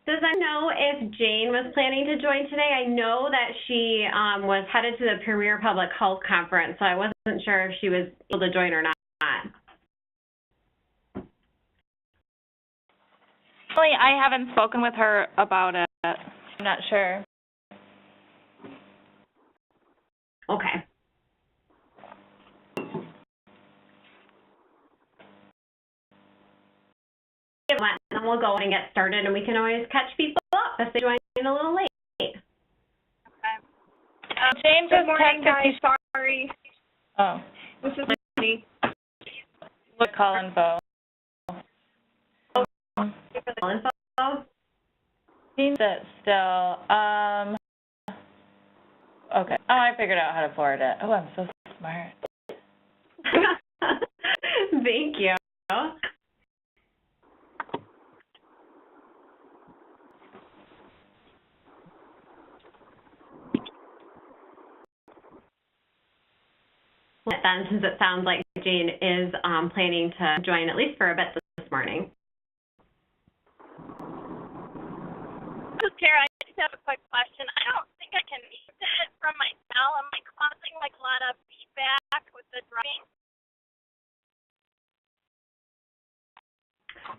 Does anyone know if Jane was planning to join today? I know that she was headed to the Premier Public Health Conference, so I wasn't sure if she was able to join or not. I haven't spoken with her about it. I'm not sure. Okay. And we'll go and get started, and we can always catch people up if they join a little late. Okay. Jane just guys. Sorry. Oh. This is me. What call info? Call info? Seems it still. Okay. Oh, I figured out how to forward it. Oh, I'm so smart. Thank you. Then, since it sounds like Jane is planning to join at least for a bit this morning. This is Kara. I just have a quick question. I don't think I can mute it from my cell. Am I causing like a lot of feedback with the driving?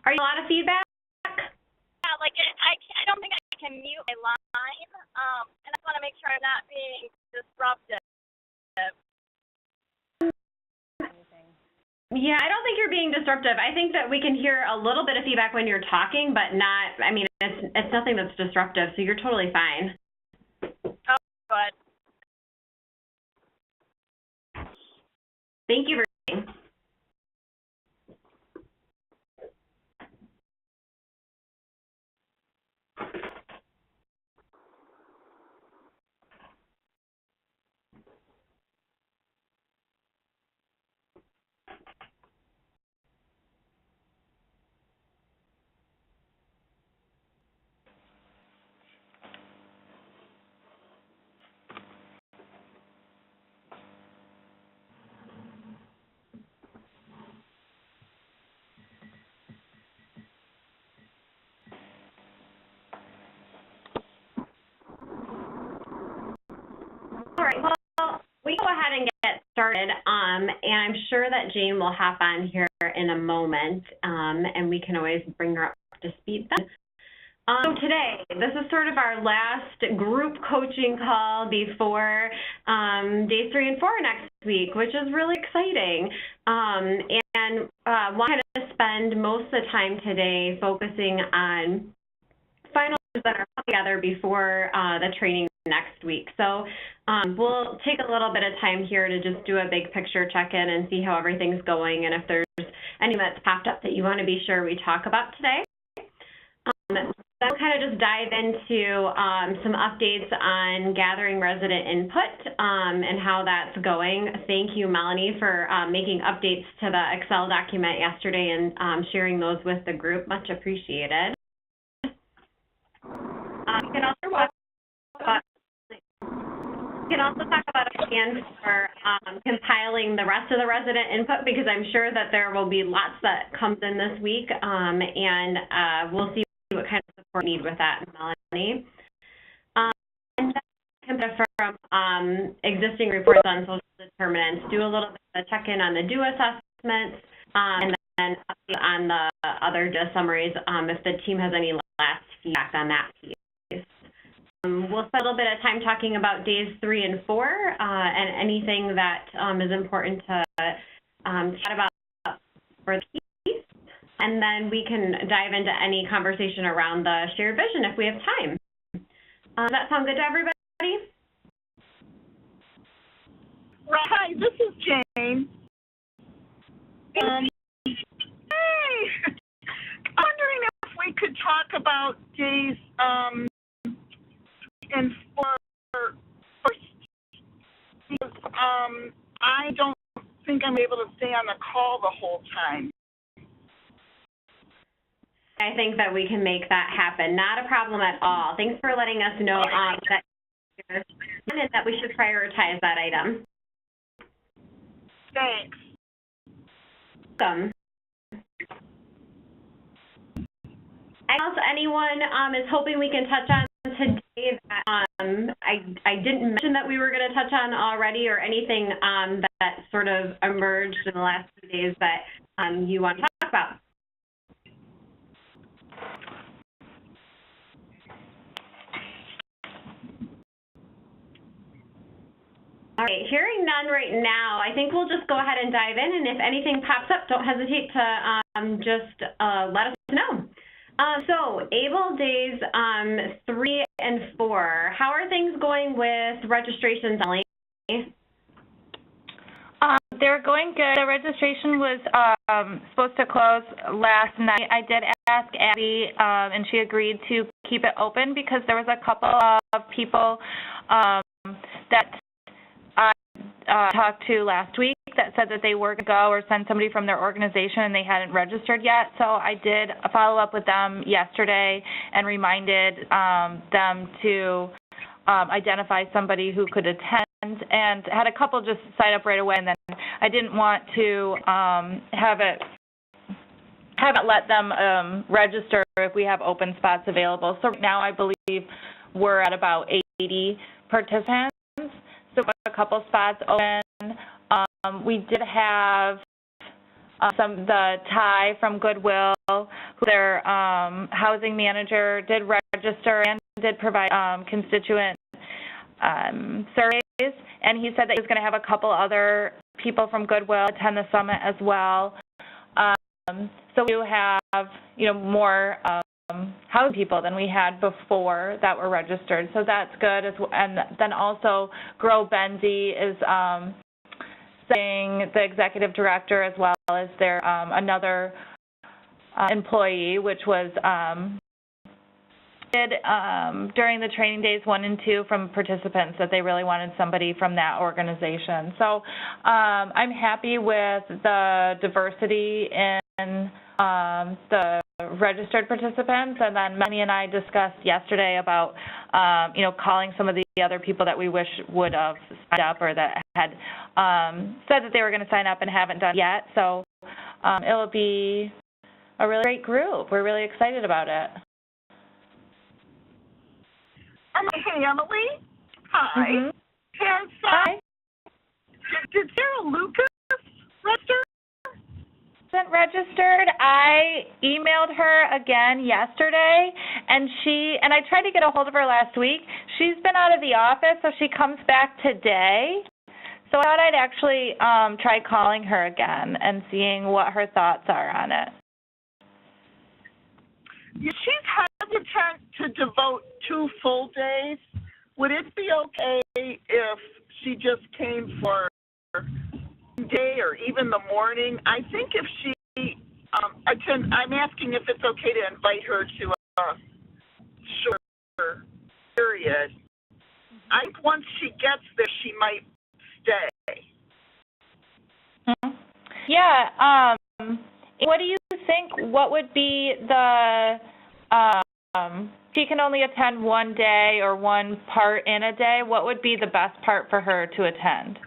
Are you a lot of feedback? Yeah, like I don't think I can mute my line. And I just want to make sure I'm not being disruptive. Yeah, I don't think you're being disruptive. I think that we can hear a little bit of feedback when you're talking, but not, I mean, it's nothing that's disruptive, so you're totally fine. Oh, good. Thank you for joining. All right, well, we go ahead and get started, and I'm sure that Jane will hop on here in a moment, and we can always bring her up to speed then. So today, this is sort of our last group coaching call before days 3 and 4 next week, which is really exciting. And wanted to spend most of the time today focusing on finals that are together before the training next week. So we'll take a little bit of time here to just do a big picture check-in and see how everything's going, and if there's anything that's popped up that you want to be sure we talk about today. Then we'll kind of just dive into some updates on gathering resident input and how that's going. Thank you, Melanie, for making updates to the Excel document yesterday and sharing those with the group. Much appreciated. We can also talk about a plan for compiling the rest of the resident input, because I'm sure that there will be lots that comes in this week, and we'll see what kind of support we need with that, Melanie. And then from existing reports on social determinants, do a little bit of check-in on the due assessments, and then on the other DIS summaries if the team has any last feedback on that piece. We'll spend a little bit of time talking about days 3 and 4 and anything that is important to chat about for the piece. And then we can dive into any conversation around the shared vision if we have time. Does that sound good to everybody? Hi, this is Jane. Hey, wondering if we could talk about days and 4 first. Because, I don't think I'm able to stay on the call the whole time. I think that we can make that happen. Not a problem at all. Thanks for letting us know that we should prioritize that item. Thanks. Welcome. Anything else anyone is hoping we can touch on today that I didn't mention that we were going to touch on already, or anything that sort of emerged in the last few days that you want to talk about? All right, hearing none right now, I think we'll just go ahead and dive in, and if anything pops up, don't hesitate to just let us know. So, ABLE Days 3 and 4, how are things going with registrations, Emily? They're going good. The registration was supposed to close last night. I did ask Abby, and she agreed to keep it open because there was a couple of people that I talked to last week that said that they were going to go or send somebody from their organization and they hadn't registered yet. So I did follow up with them yesterday and reminded them to identify somebody who could attend, and had a couple just sign up right away, and then I didn't want to haven't let them register if we have open spots available. So right now I believe we're at about 80 participants. So a couple spots open. We did have the Ty from Goodwill, who their housing manager did register and did provide constituent surveys, and he said that he was going to have a couple other people from Goodwill attend the summit as well. So we do have, more housing people than we had before that were registered. So that's good. And then also Grow Benzie is saying the executive director as well as their another employee, which was during the training days 1 and 2 from participants that they really wanted somebody from that organization. So I'm happy with the diversity in the registered participants, and then Melanie and I discussed yesterday about calling some of the other people that we wish would have signed up or that had said that they were going to sign up and haven't done yet. So it'll be a really great group. We're really excited about it. Hey, Emily. Hi. Mm-hmm. Hi. Did Sarah Lucas register? Isn't registered. I emailed her again yesterday, and I tried to get a hold of her last week. She's been out of the office, so she comes back today. So I thought I'd actually try calling her again and seeing what her thoughts are on it. Yeah, she's hesitant to devote 2 full days. Would it be okay if she just came for day or even the morning? I think if she attend, I'm asking if it's okay to invite her to a short period. I think once she gets there, she might stay. Mm-hmm. Yeah. What do you think? What would be the she can only attend one day or one part in a day. What would be the best part for her to attend?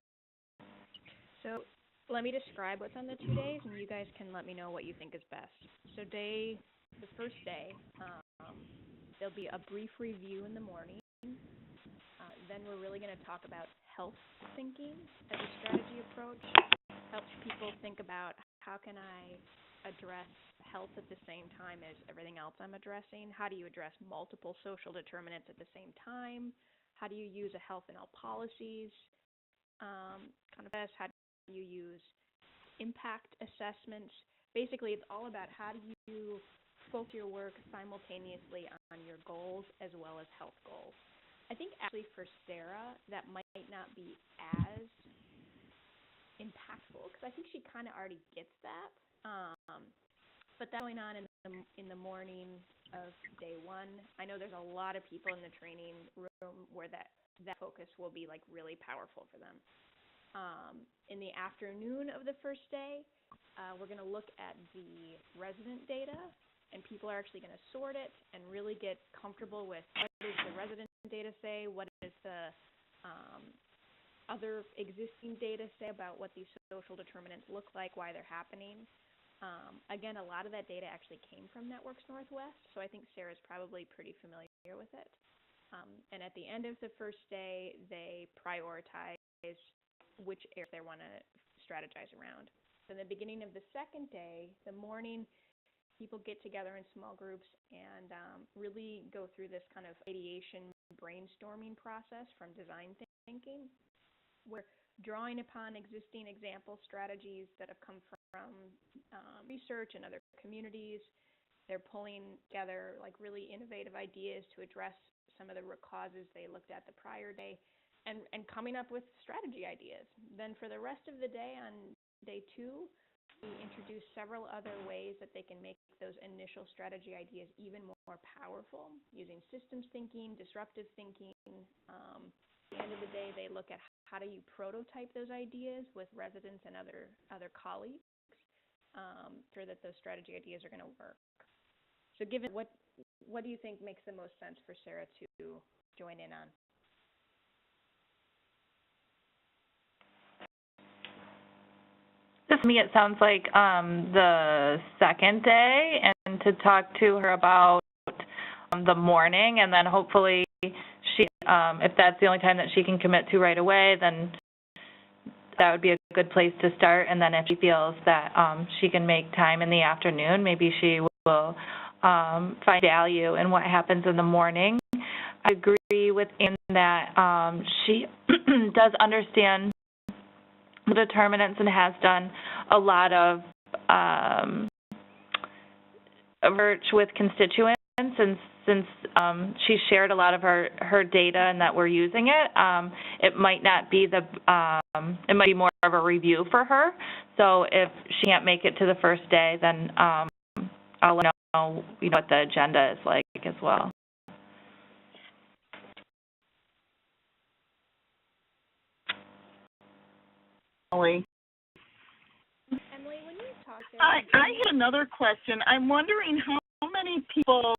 So let me describe what's on the 2 days, and you guys can let me know what you think is best. So the first day, there'll be a brief review in the morning. Then we're really going to talk about health thinking as a strategy approach. Helps people think about how can I address health at the same time as everything else I'm addressing? How do you address multiple social determinants at the same time? How do you use a health and health policies? How do you use impact assessments? Basically, it's all about how do you focus your work simultaneously on your goals as well as health goals. I think actually for Sarah, that might not be as impactful because I think she kind of already gets that. But that's going on in the morning of day 1. I know there's a lot of people in the training room where that focus will be like really powerful for them. In the afternoon of the first day, we're going to look at the resident data, and people are actually going to sort it and really get comfortable with what does the resident data say, what does the other existing data say about what these social determinants look like, why they're happening. Again, a lot of that data actually came from Networks Northwest, so I think Sarah's probably pretty familiar with it. And at the end of the first day, they prioritize which areas they want to strategize around. So in the beginning of the second day, the morning, people get together in small groups and really go through this kind of ideation brainstorming process from design thinking, where drawing upon existing example strategies that have come from research and other communities, they're pulling together like really innovative ideas to address some of the root causes they looked at the prior day, and coming up with strategy ideas. Then for the rest of the day, on day 2, we introduce several other ways that they can make those initial strategy ideas even more powerful, using systems thinking, disruptive thinking. At the end of the day, they look at how do you prototype those ideas with residents and other colleagues, so that those strategy ideas are going to work. So given what do you think makes the most sense for Sarah to join in on? To me, it sounds like the second day, and to talk to her about the morning, and then hopefully she, if that's the only time that she can commit to right away, then that would be a good place to start. And then if she feels that she can make time in the afternoon, maybe she will find value in what happens in the morning. I agree with Anne that she does understand the determinants and has done a lot of research with constituents, and since she shared a lot of her data and that we're using it, it might not be it might be more of a review for her. So if she can't make it to the first day, then I'll let her know what the agenda is like as well. Emily, when you talk to I have another question. I'm wondering how many people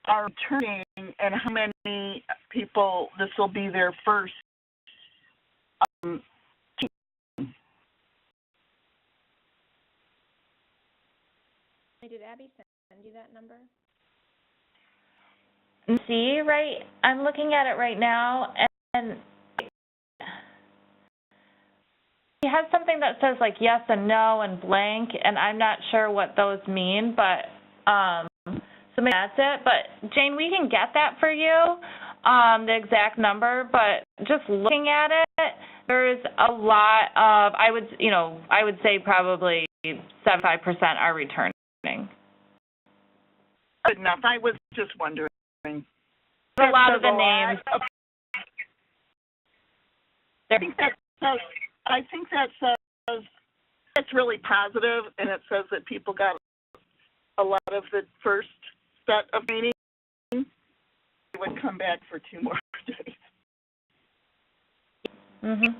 are returning, and how many people this will be their first team. Did Abby send you that number? See, right, I'm looking at it right now, and he has something that says like yes and no and blank, and I'm not sure what those mean, but so maybe that's it. But Jane, we can get that for you, the exact number, but just looking at it, there's a lot of, I would say probably 75% are returning. Good enough. I was just wondering. A lot of the names. I think that says it's really positive, and it says that people got a lot of the first set of training. They would come back for 2 more days. Mhm.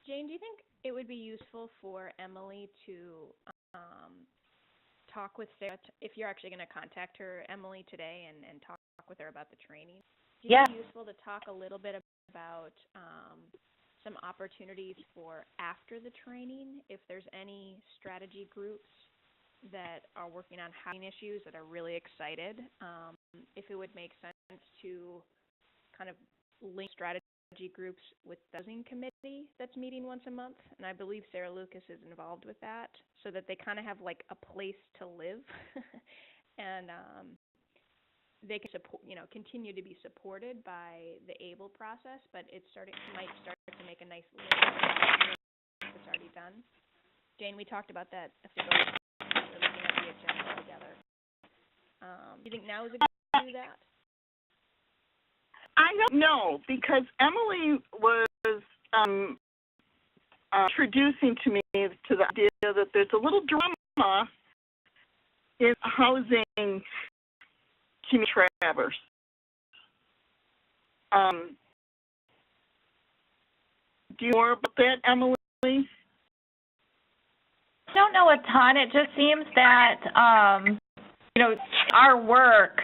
Jane, do you think it would be useful for Emily to talk with Sarah, if you're actually going to contact her, Emily, today and talk with her about the training? Do you think it's useful to talk a little bit about some opportunities for after the training, if there's any strategy groups that are working on housing issues that are really excited, if it would make sense to kind of link strategy groups with the housing committee that's meeting once a month, and I believe Sarah Lucas is involved with that, so that they kind of have like a place to live and they can support, continue to be supported by the ABLE process, but might start to make a nice link if it's already done. Jane, we talked about that if they go looking at the agenda together. Do you think now is a good time to do that? I don't know, because Emily was introducing to me to the idea that there's a little drama in housing community Traverse. Do you know more about that, Emily? I don't know a ton. It just seems that, our work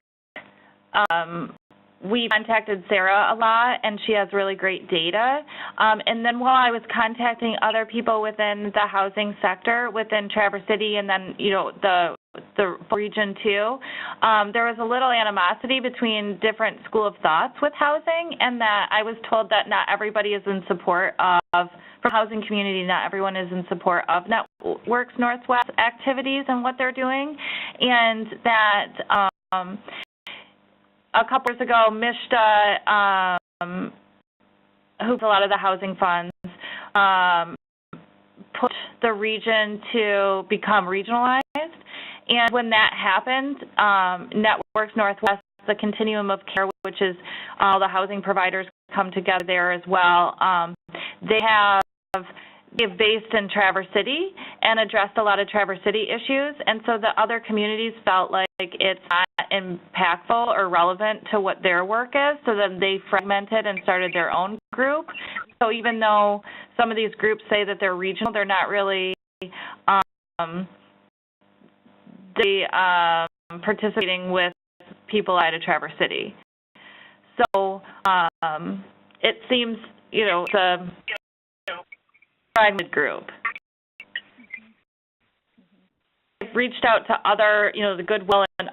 we contacted Sarah a lot, and she has really great data. And then while I was contacting other people within the housing sector, within Traverse City, and then, the region too, there was a little animosity between different school of thoughts with housing, and that I was told that not everybody is in support of, from housing community, not everyone is in support of Networks Northwest activities and what they're doing, and that a couple years ago, Mishta, who's a lot of the housing funds, pushed the region to become regionalized. And when that happened, Networks Northwest, the continuum of care, which is all the housing providers come together there as well, they've based in Traverse City and addressed a lot of Traverse City issues, and so the other communities felt like it's not impactful or relevant to what their work is, so then they fragmented and started their own group. So even though some of these groups say that they're regional, they're not really participating with people out of Traverse City. So it seems, it's a fragmented group. I've reached out to other, the Goodwill and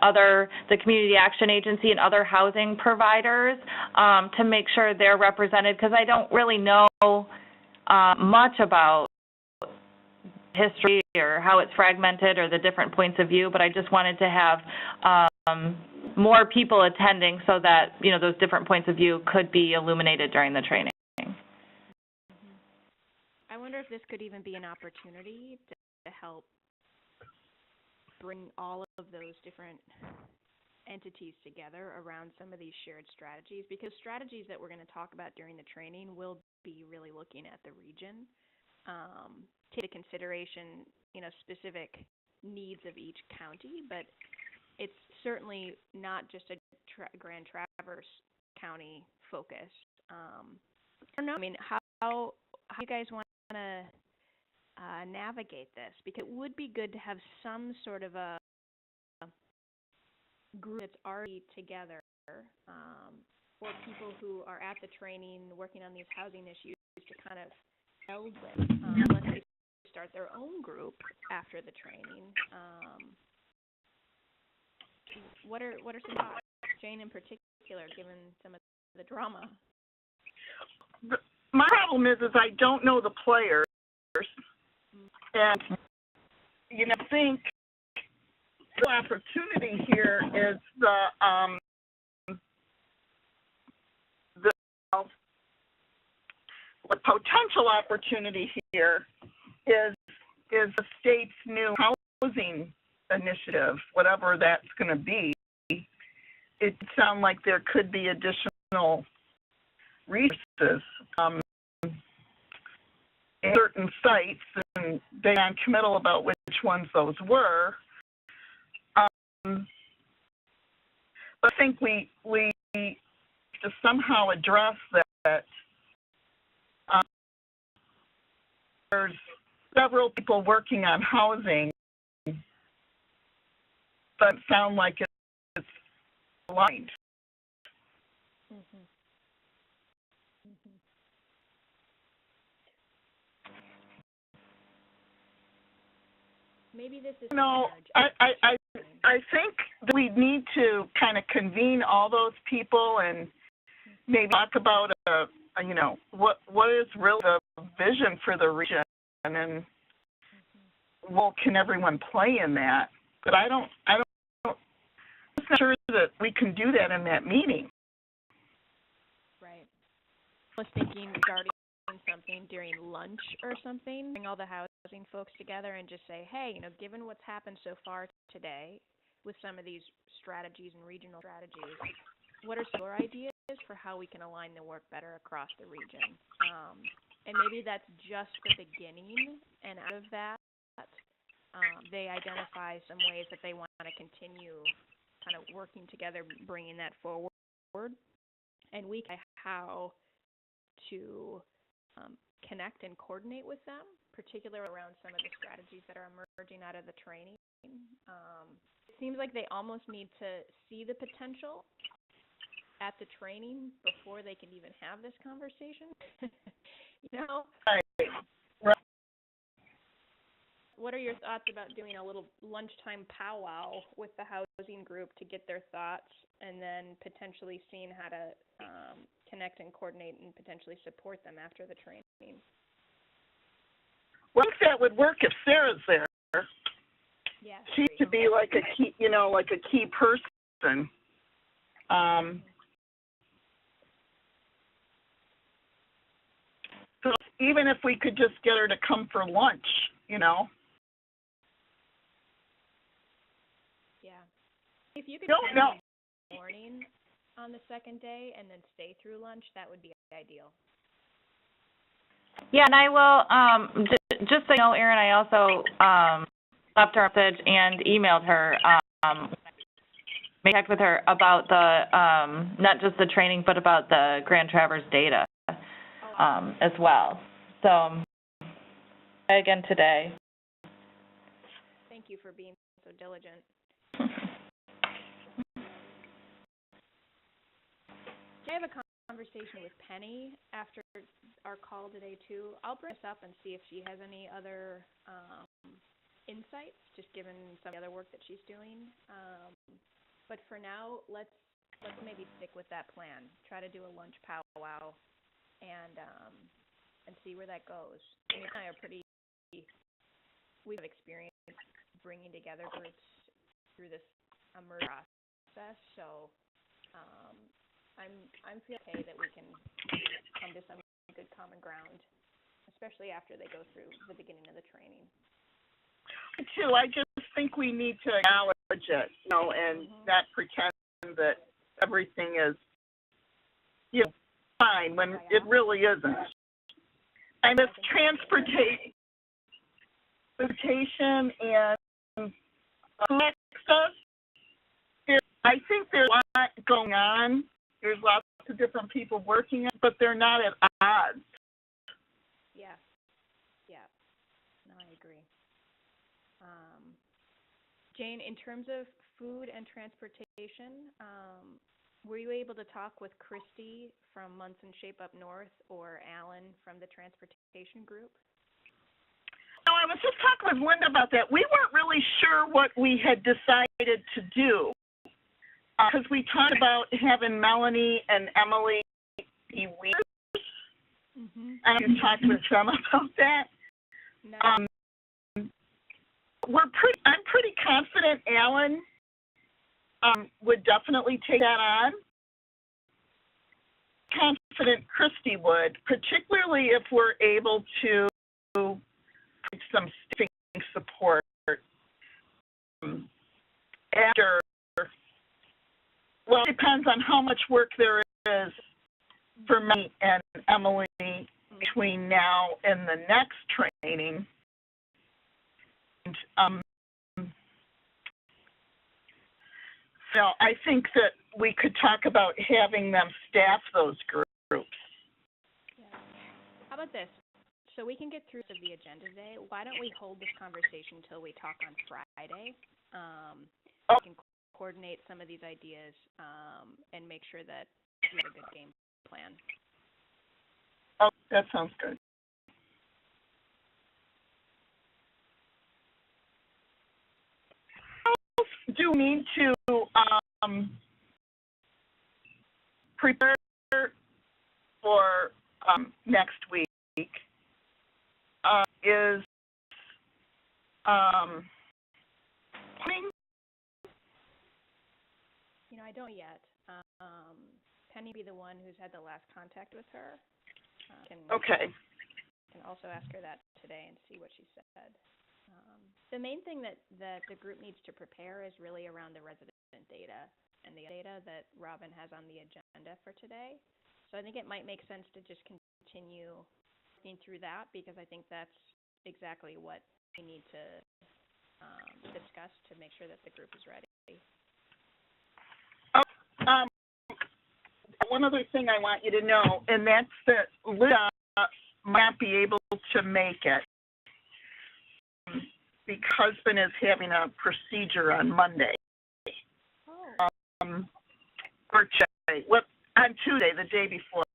the Community Action Agency and other housing providers to make sure they're represented, because I don't really know much about history or how it's fragmented or the different points of view, but I just wanted to have more people attending so that, those different points of view could be illuminated during the training. I wonder if this could even be an opportunity to help bring all of those different entities together around some of these shared strategies, because strategies that we're going to talk about during the training will be really looking at the region, take into consideration, specific needs of each county, but it's certainly not just a Grand Traverse County focus. I don't know. I mean, how do you guys want to navigate this? Because it would be good to have some sort of a group that's already together for people who are at the training working on these housing issues to kind of meld with, unless they start their own group after the training. What are some thoughts, Jane, in particular, given some of the drama? My problem is I don't know the players, and I think the opportunity here is the potential opportunity here is the state's new housing initiative, whatever that's going to be. It sounds like there could be additional resources in certain sites, and they're non-committal about which ones those were. But I think we to somehow address that. There's several people working on housing, but it sounds like it's aligned. Mm-hmm. Maybe this is. No, I think that we need to kind of convene all those people and maybe talk about what is really the vision for the region, and what can everyone play in that. But I'm not sure that we can do that in that meeting. Right. I was thinking starting something during lunch or something, bring all the housing folks together and just say, hey, given what's happened so far today with some of these strategies and regional strategies, what are your ideas for how we can align the work better across the region? And maybe that's just the beginning, and out of that, they identify some ways that they want to continue kind of working together, bringing that forward, and we can how to connect and coordinate with them, particularly around some of the strategies that are emerging out of the training. It seems like they almost need to see the potential at the training before they can even have this conversation. You know? Right. What are your thoughts about doing a little lunchtime powwow with the housing group to get their thoughts, and then potentially seeing how to connect and coordinate and potentially support them after the training? Well, I think that would work if Sarah's there. Yeah. She could be like a key, like a key person. So even if we could just get her to come for lunch, Yeah. If you could come in the morning on the second day and then stay through lunch, that would be ideal. Yeah, and I will, just so you know, Erin, I also left her a message and emailed her, made contact with her about the, not just the training, but about the Grand Traverse data as well. So, again today. Thank you for being so diligent. I have a conversation with Penny after our call today too. I'll bring this up and see if she has any other insights, just given some of the other work that she's doing. But for now, let's maybe stick with that plan. Try to do a lunch powwow and see where that goes. Amy and I are we have experience bringing together groups through this merge process, so I'm feeling okay that we can come to some good common ground, especially after they go through the beginning of the training. too, I just think we need to acknowledge it, and not pretend that everything is, fine when it really isn't. And this transportation and food stuff, I think there's a lot going on. There's lots of different people working it, but they're not at odds. Yeah. No, I agree. Jane, in terms of food and transportation, were you able to talk with Christy from Munson Shape Up North or Alan from the transportation group? No, I was just talking with Linda about that. We weren't really sure what we had decided to do. Because we talked about having Melanie and Emily be leaders. And you talked with them about that. No. I'm pretty confident Alan would definitely take that on. Confident Christy would, particularly if we're able to provide some staffing support after. Well, it depends on how much work there is for me and Emily between now and the next training. And, so I think that we could talk about having them staff those groups. Yeah. How about this? So we can get through the agenda today. Why don't we hold this conversation until we talk on Friday? We can coordinate some of these ideas and make sure that we have a good game plan. Oh, that sounds good. Do we need to prepare for next week? Is planning? I don't yet. Penny be the one who's had the last contact with her. Okay. Can also ask her that today and see what she said. The main thing that the group needs to prepare is really around the resident data and the data that Robin has on the agenda for today. So I think it might make sense to just continue working through that, because I think that's exactly what we need to discuss to make sure that the group is ready. One other thing I want you to know, and that's that Linda might be able to make it. The husband is having a procedure on Monday. Oh. Or check. what, on Tuesday, the day before.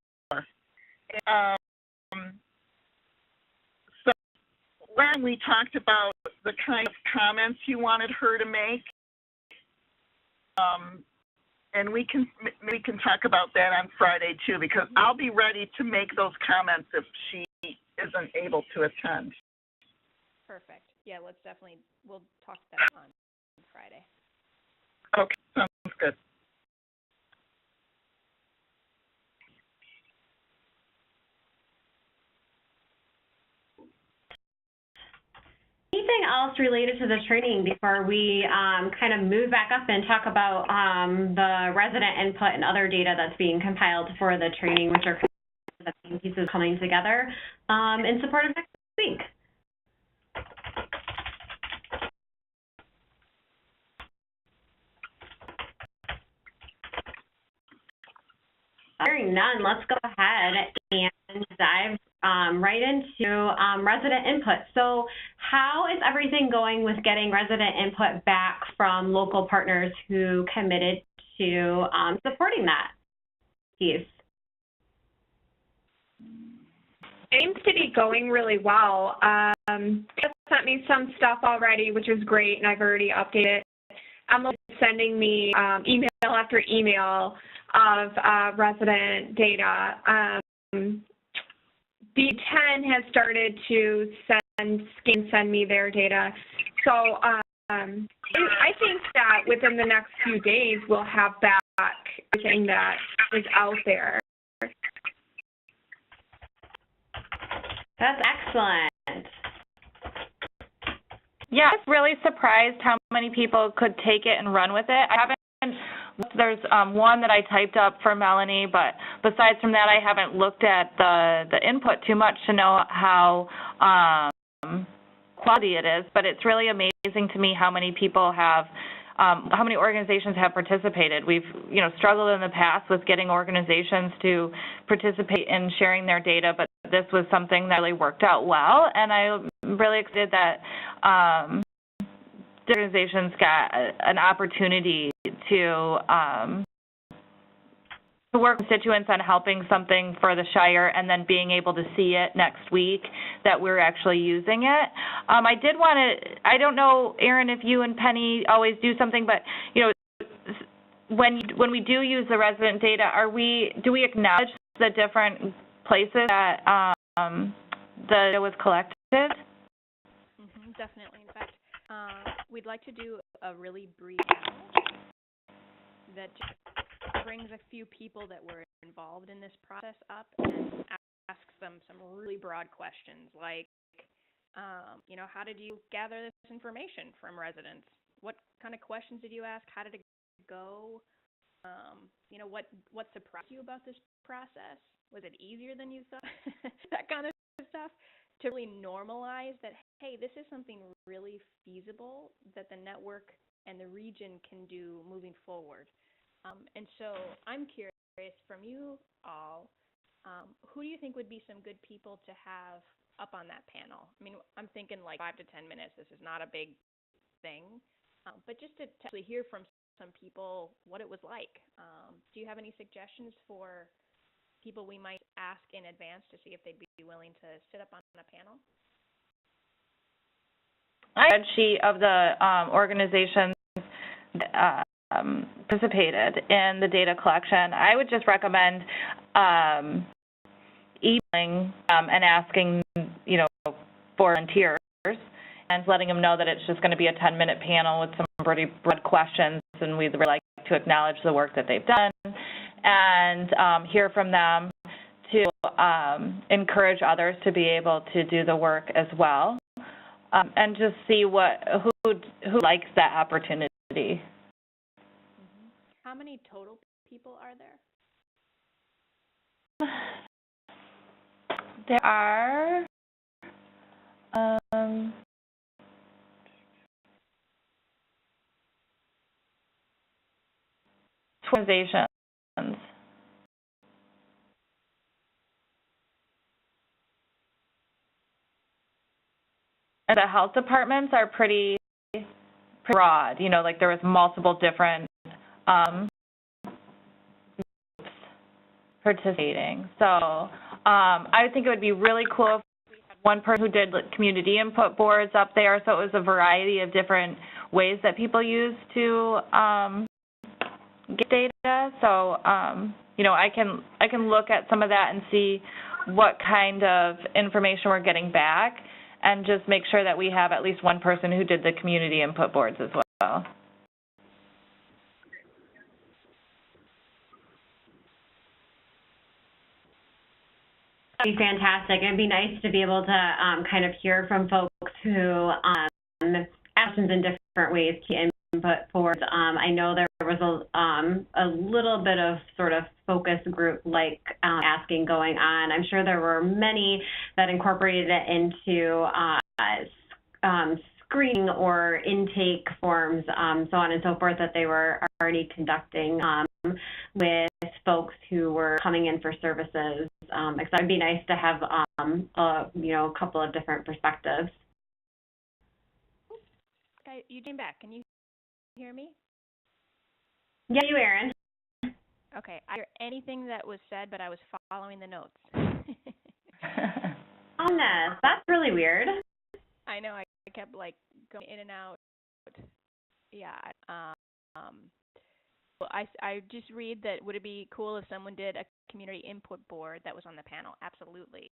So when we talked about the kind of comments you wanted her to make, and we can talk about that on Friday too, because I'll be ready to make those comments if she isn't able to attend. Perfect. Yeah, we'll talk that on Friday. Okay, sounds good. Anything else related to the training before we kind of move back up and talk about the resident input and other data that's being compiled for the training, which are kind of the main pieces coming together in support of next week? Hearing none, let's go ahead and dive right into resident input. So how is everything going with getting resident input back from local partners who committed to supporting that piece? Seems to be going really well. Just sent me some stuff already, which is great, and I've already updated it. Emma sending me email after email of resident data. B10 has started to send me their data. So I think that within the next few days, we'll have back everything that is out there. That's excellent. Yeah, I was really surprised how many people could take it and run with it. I haven't. There's one that I typed up for Melanie, but besides from that, I haven't looked at the input too much to know how quality it is. But it's really amazing to me how many people have, how many organizations have participated. We've, struggled in the past with getting organizations to participate in sharing their data, but this was something that really worked out well, and I'm really excited that the organizations got an opportunity to work with constituents on helping something for the Shire and then being able to see it next week that we're actually using it. I did want to, I don't know, Erin, if you and Penny always do something, but, when we do use the resident data, do we acknowledge the different places that the data was collected? Definitely. In fact, we'd like to do a really brief panel that just brings a few people that were involved in this process up and asks them some really broad questions like, how did you gather this information from residents? What kind of questions did you ask? How did it go? What surprised you about this process? Was it easier than you thought? That kind of stuff. To really normalize that, hey, this is something really feasible that the network and the region can do moving forward. And so I'm curious from you all, who do you think would be some good people to have up on that panel? I mean, I'm thinking like 5 to 10 minutes. This is not a big thing, but just to actually hear from some people what it was like. Do you have any suggestions for people we might ask in advance to see if they'd be willing to sit up on a panel? I have a spreadsheet of the organizations that participated in the data collection. I would just recommend emailing and asking, for volunteers and letting them know that it's just going to be a 10-minute panel with some pretty broad questions, and we'd really like to acknowledge the work that they've done and hear from them to encourage others to be able to do the work as well, and just see who likes that opportunity. How many total people are there? There are organizations. And the health departments are pretty broad. Like there was multiple different participating. So I think it would be really cool if we had one person who did community input boards up there, so it was a variety of different ways that people use to get data. So you know, I can look at some of that and see what kind of information we're getting back, and just make sure that we have at least one person who did the community input boards as well. That'd be fantastic. It'd be nice to be able to kind of hear from folks who actions in different ways to input forward. I know there was a little bit of sort of focus group like asking going on. I'm sure there were many that incorporated it into screening or intake forms, so on and so forth, that they were already conducting with folks who were coming in for services. Because it'd be nice to have you know, a couple of different perspectives. Okay, you came back. Can you hear me? Yeah, you, Erin. Okay, I hear anything that was said, but I was following the notes. That's really weird. I know, I kept like going in and out. Yeah. Well, I just read that would it be cool if someone did a community input board that was on the panel? Absolutely.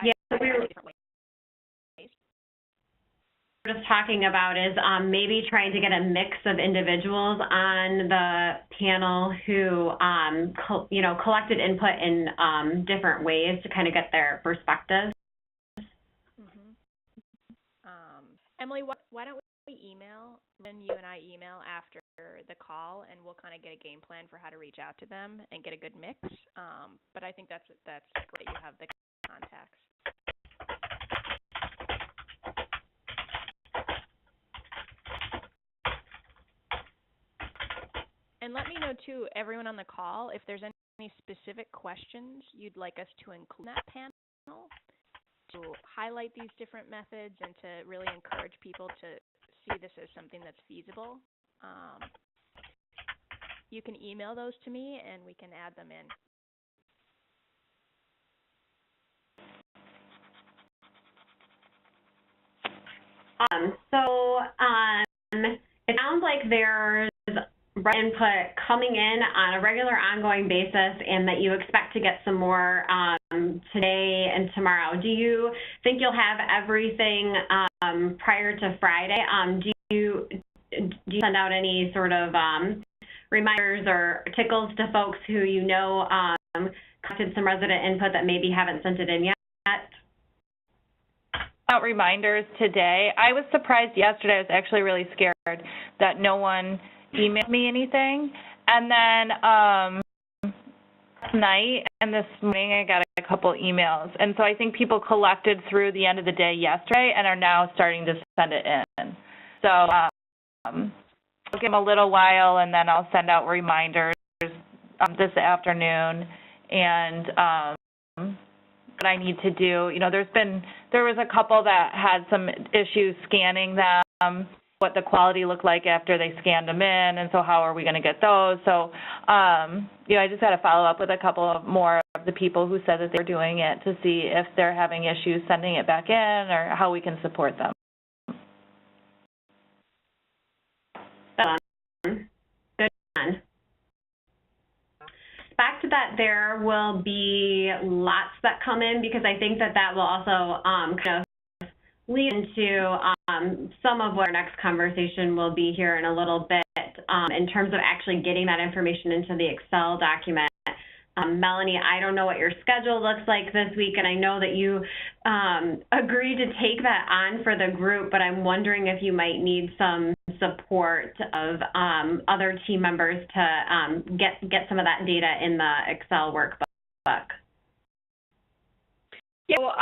Yeah, we were just talking about is maybe trying to get a mix of individuals on the panel who you know, collected input in different ways to kind of get their perspectives. Emily, why don't we email, then you and I email after the call, and we'll kind of get a game plan for how to reach out to them and get a good mix. But I think that's great. You have the contacts. And let me know too, everyone on the call, if there's any specific questions you'd like us to include in that panel, to highlight these different methods and to really encourage people to see this as something that's feasible. You can email those to me and we can add them in. It sounds like there's input coming in on a regular ongoing basis, and that you expect to get some more today and tomorrow. Do you think you'll have everything prior to Friday? Do you send out any sort of reminders or tickles to folks who you know collected some resident input that maybe haven't sent it in yet? Out reminders today. I was surprised yesterday. I was actually really scared that no one emailed me anything. And then last night and this morning I got a couple emails. And so I think people collected through the end of the day yesterday and are now starting to send it in. So I'll give them a little while, and then I'll send out reminders this afternoon. And what I need to do, you know, there was a couple that had some issues scanning them, what the quality looked like after they scanned them in, and so how are we going to get those? So, you know, I just got to follow up with a couple of more of the people who said that they were doing it to see if they're having issues sending it back in or how we can support them. Good one. Back to that, there will be lots that come in, because I think that will also kind of lead into some of what our next conversation will be here in a little bit in terms of actually getting that information into the Excel document. Melanie, I don't know what your schedule looks like this week, and I know that you agreed to take that on for the group, but I'm wondering if you might need some support of other team members to get some of that data in the Excel workbook. Yeah, well,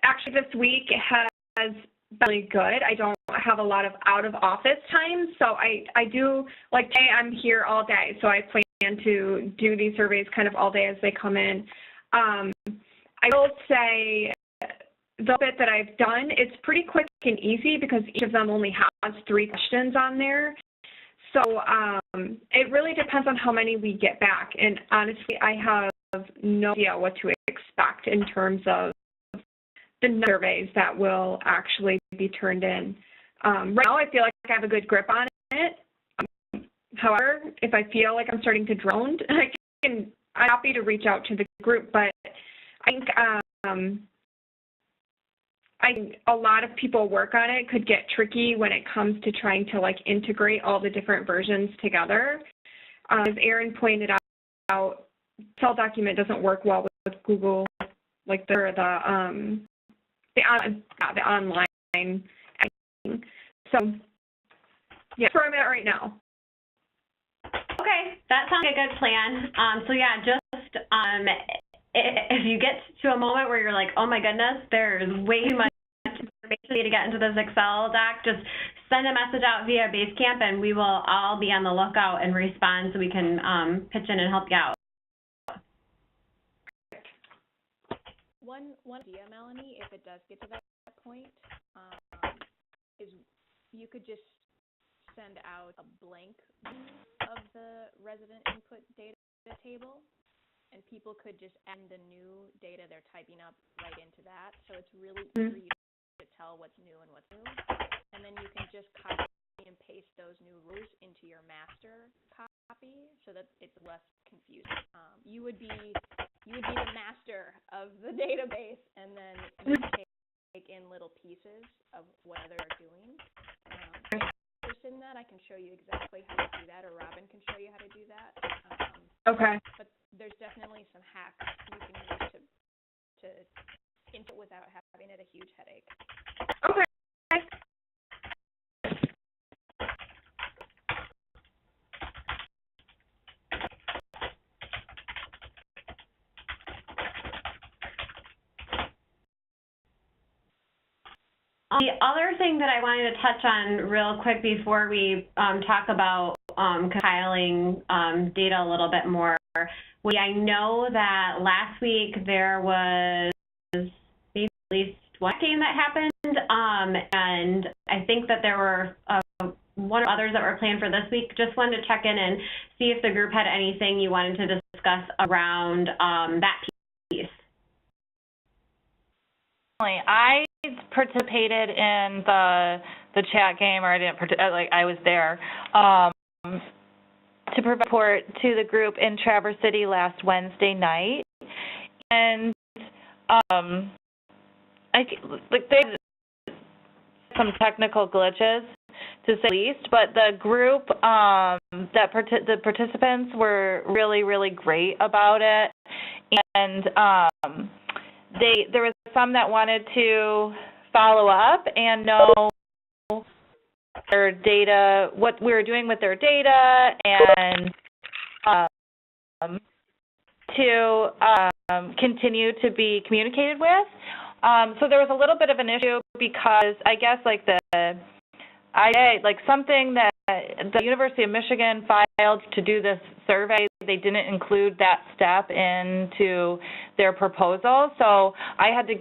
actually this week has been really good. I don't have a lot of out of office time, so I do, like today I'm here all day, so I plan to do these surveys kind of all day as they come in. I will say the bit that I've done, it's pretty quick and easy because each of them only has 3 questions on there. So it really depends on how many we get back. And honestly, I have no idea what to expect in terms of the surveys that will actually be turned in. Right now, I feel like I have a good grip on it. However, if I feel like I'm starting to drone, I'm happy to reach out to the group. But I think a lot of people work on it. Could get tricky when it comes to trying to like integrate all the different versions together. As Erin pointed out, Excel document doesn't work well with Google, like the online. So yeah, that's where I'm at right now. Okay, that sounds like a good plan. So yeah, just if you get to a moment where you're like, oh my goodness, there's way too much information to get into this Excel doc, just send a message out via Basecamp, and we will all be on the lookout and respond so we can pitch in and help you out. One idea, Melanie, if it does get to that point, is you could just send out a blank view of the resident input data table, and people could just add the new data they're typing up right into that. So it's really easy for you to tell what's new and what's new. And then you can just copy and paste those new rules into your master copy so that it's less confusing. You would be the master of the database, and then you take in little pieces of what they're doing. In that, I can show you exactly how to do that, or Robin can show you how to do that. Okay. But there's definitely some hacks you can use to input without having it a huge headache. Okay. The other thing that I wanted to touch on real quick before we talk about compiling data a little bit more, I know that last week there was maybe at least one game that happened, and I think that there were one or others that were planned for this week. Just wanted to check in and see if the group had anything you wanted to discuss around that piece. I participated in the chat game, or I didn't I was there to report to the group in Traverse City last Wednesday night, and there's some technical glitches to say the least, but the group the participants were really great about it, and there was some that wanted to follow up and know their data, what we were doing with their data, and to continue to be communicated with. So there was a little bit of an issue because I guess something that the University of Michigan filed to do this survey, they didn't include that step into their proposal. So I had to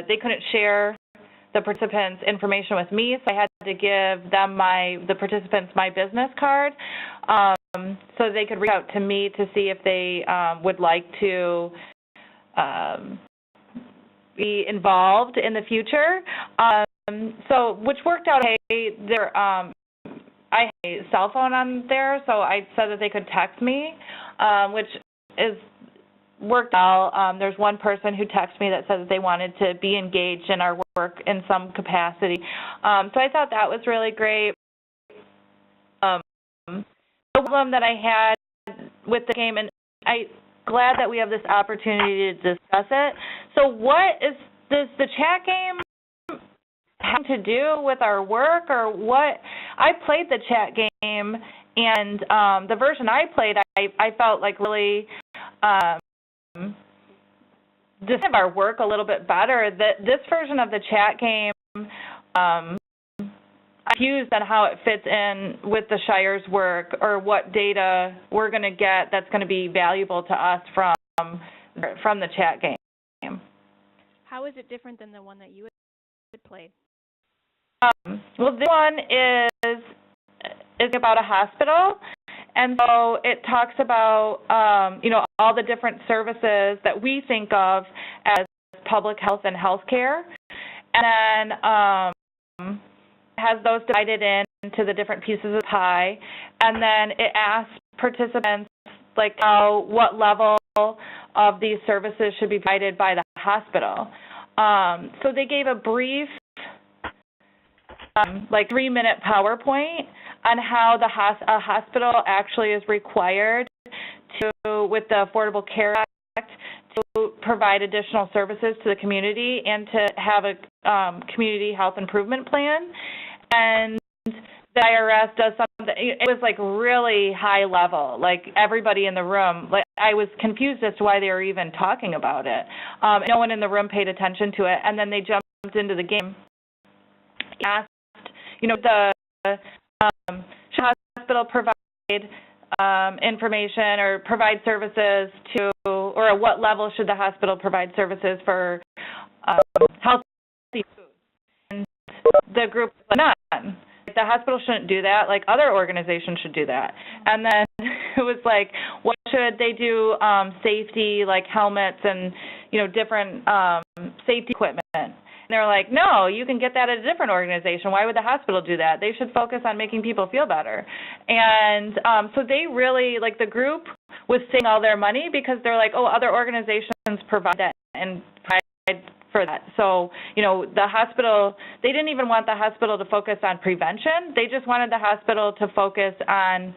they couldn't share the participants' information with me, so I had to give them the participants my business card so they could reach out to me to see if they would like to be involved in the future. So, which worked out okay. I had a cell phone on there, so I said that they could text me, which worked out. There's one person who texted me that said that they wanted to be engaged in our work in some capacity. So I thought that was really great. The problem that I had with the game, and I'm glad that we have this opportunity to discuss it. So what does the chat game have to do with our work, or what? I played the chat game, and the version I played, I felt like really just have our work a little bit better. This version of the chat game, I'm confused on how it fits in with the Shire's work, or what data we're going to get that's going to be valuable to us from the chat game. How is it different than the one that you had played? Well, this one is is about a hospital. And so it talks about, all the different services that we think of as public health and healthcare. And then has those divided into the different pieces of the pie. And then it asks participants, what level of these services should be provided by the hospital. So they gave a brief, 3-minute PowerPoint on how a hospital actually is required to, with the Affordable Care Act, to provide additional services to the community and to have a community health improvement plan. And the IRS does something, it was really high level, everybody in the room, I was confused as to why they were even talking about it. No one in the room paid attention to it, and then they jumped into the game. Asked, should the hospital provide information or provide services to, or at what level should the hospital provide services for healthy food? And the group was none. The hospital shouldn't do that. Other organizations should do that. And then it was what should they do? Safety, helmets and different safety equipment. And they're like, no, you can get that at a different organization. Why would the hospital do that? They should focus on making people feel better. And so they really, the group was saving all their money because they're like, oh, other organizations provide that and provide for that. So, the hospital, they didn't even want the hospital to focus on prevention. They just wanted the hospital to focus on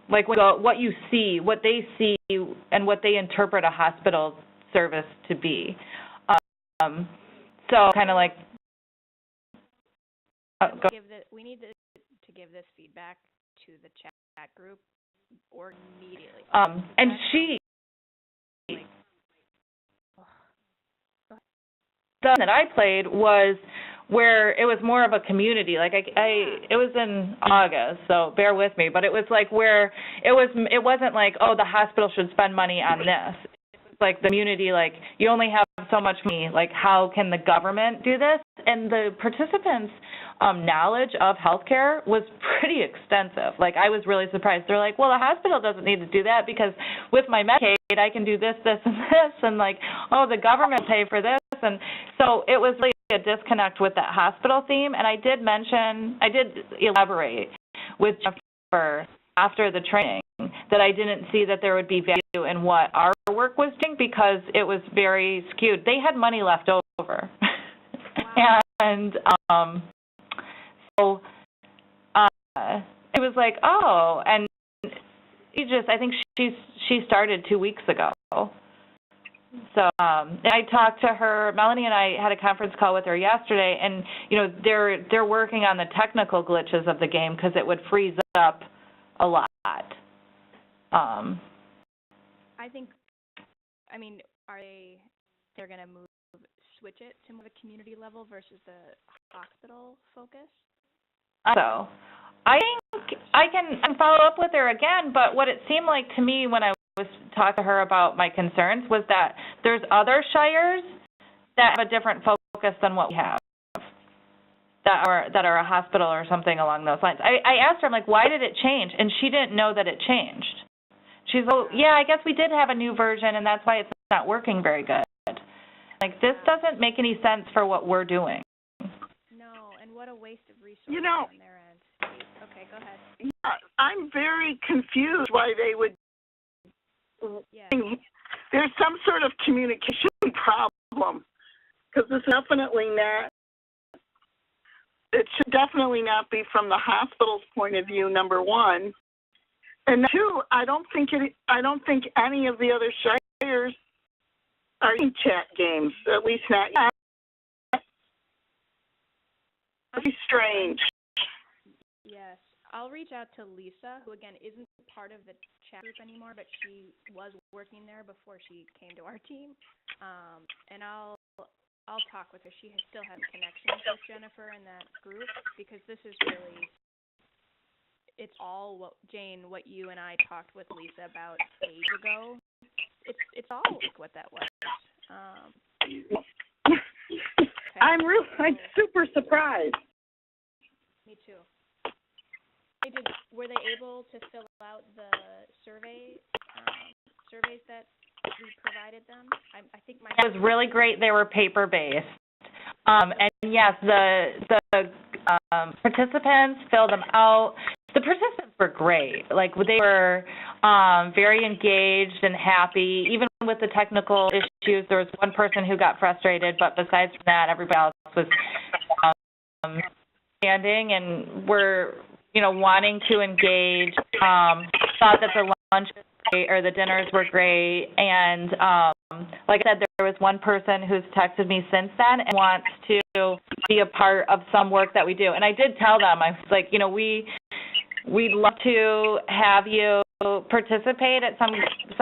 what you see, what they see, and what they interpret a hospital service to be. So kind of we need to give this feedback to the chat group or immediately. And she, the that I played was where it was more of a community. It was in August, so bear with me, but it was where it wasn't oh, the hospital should spend money on this. It was the community, you only have so much money, how can the government do this? And the participants' knowledge of healthcare was pretty extensive. I was really surprised. They're like, well, the hospital doesn't need to do that because with my Medicaid, I can do this, this, and this, and oh, the government will pay for this. And so it was really a disconnect with that hospital theme. And I did elaborate with Jennifer after the training that I didn't see that there would be value in what our work was doing because it was very skewed. They had money left over. Wow. And so it was oh, and I think she started 2 weeks ago. So I talked to her. Melanie and I had a conference call with her yesterday, and they're working on the technical glitches of the game because it would freeze up a lot. They're going to switch it to more of a community level versus the hospital focus? So I think I can follow up with her again, but what it seemed like to me when I was talking to her about my concerns was that there's other shires that have a different focus than what we have, that are a hospital or something along those lines. I asked her, I'm why did it change? And she didn't know that it changed. She's yeah, I guess we did have a new version, and that's why it's not working very good. This doesn't make any sense for what we're doing. No, and what a waste of resources on their end. Okay, go ahead. Yeah, I'm very confused why they would. Yeah. There's some sort of communication problem because it's definitely not. It should definitely not be from the hospital's point of view. Number one, and two, I don't think any of the other shires are in chat games. At least not yet. It's strange. Yes. I'll reach out to Lisa, who again isn't part of the chat group anymore, but she was working there before she came to our team. And I'll talk with her. She still has connections with Jennifer in that group because this is really, it's all what you and I talked with Lisa about age ago. It's all what that was. Okay. I'm super surprised. Me too. were they able to fill out the surveys that we provided them? I think my. It was really great. They were paper-based. And yes, the participants filled them out. The participants were great. Like, they were very engaged and happy. Even with the technical issues, there was one person who got frustrated, but besides that, everybody else was standing and were, wanting to engage. Thought that the lunch was great, or the dinners were great. And like I said, there was one person who's texted me since then and wants to be a part of some work that we do. And I did tell them, I was like, we'd love to have you participate at some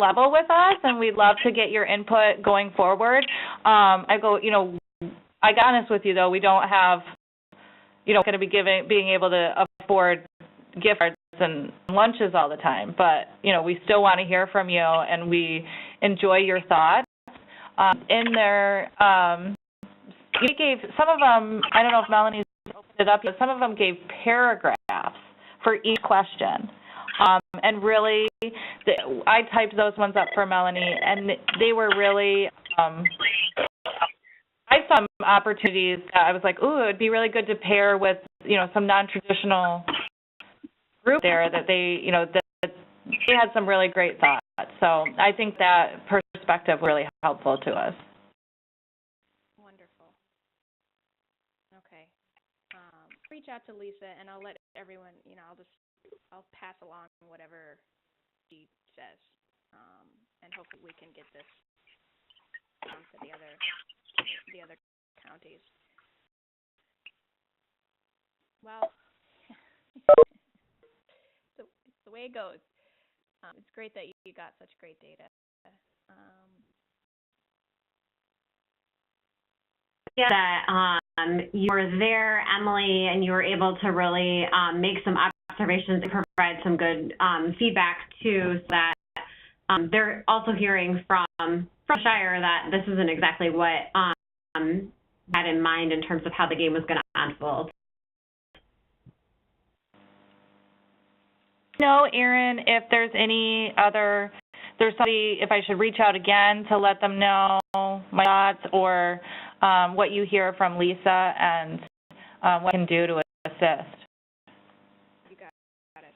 level with us, and we'd love to get your input going forward. I go, I got honest with you, though, we don't have, going to be being able to afford gift cards and lunches all the time, but, we still want to hear from you, and we enjoy your thoughts. In there, we gave, some of them, I don't know if Melanie's opened it up, but some of them gave paragraphs for each question. And really, I typed those ones up for Melanie, and they were really, I saw some opportunities that I was like, ooh, it would be really good to pair with, some non-traditional group there that they, that they had some really great thoughts. So I think that perspective was really helpful to us. Wonderful. Okay. Reach out to Lisa, and I'll let everyone, I'll pass along whatever she says, and hopefully we can get this down to the other counties. Well, so it's the way it goes. It's great that you got such great data. That you were there, Emily, and you were able to really make some observations and provide some good feedback too, so that they're also hearing from Shire that this isn't exactly what had in mind in terms of how the game was going to unfold. No, Erin, if there's somebody, if I should reach out again to let them know my thoughts, or what you hear from Lisa, and what I can do to assist. You got it.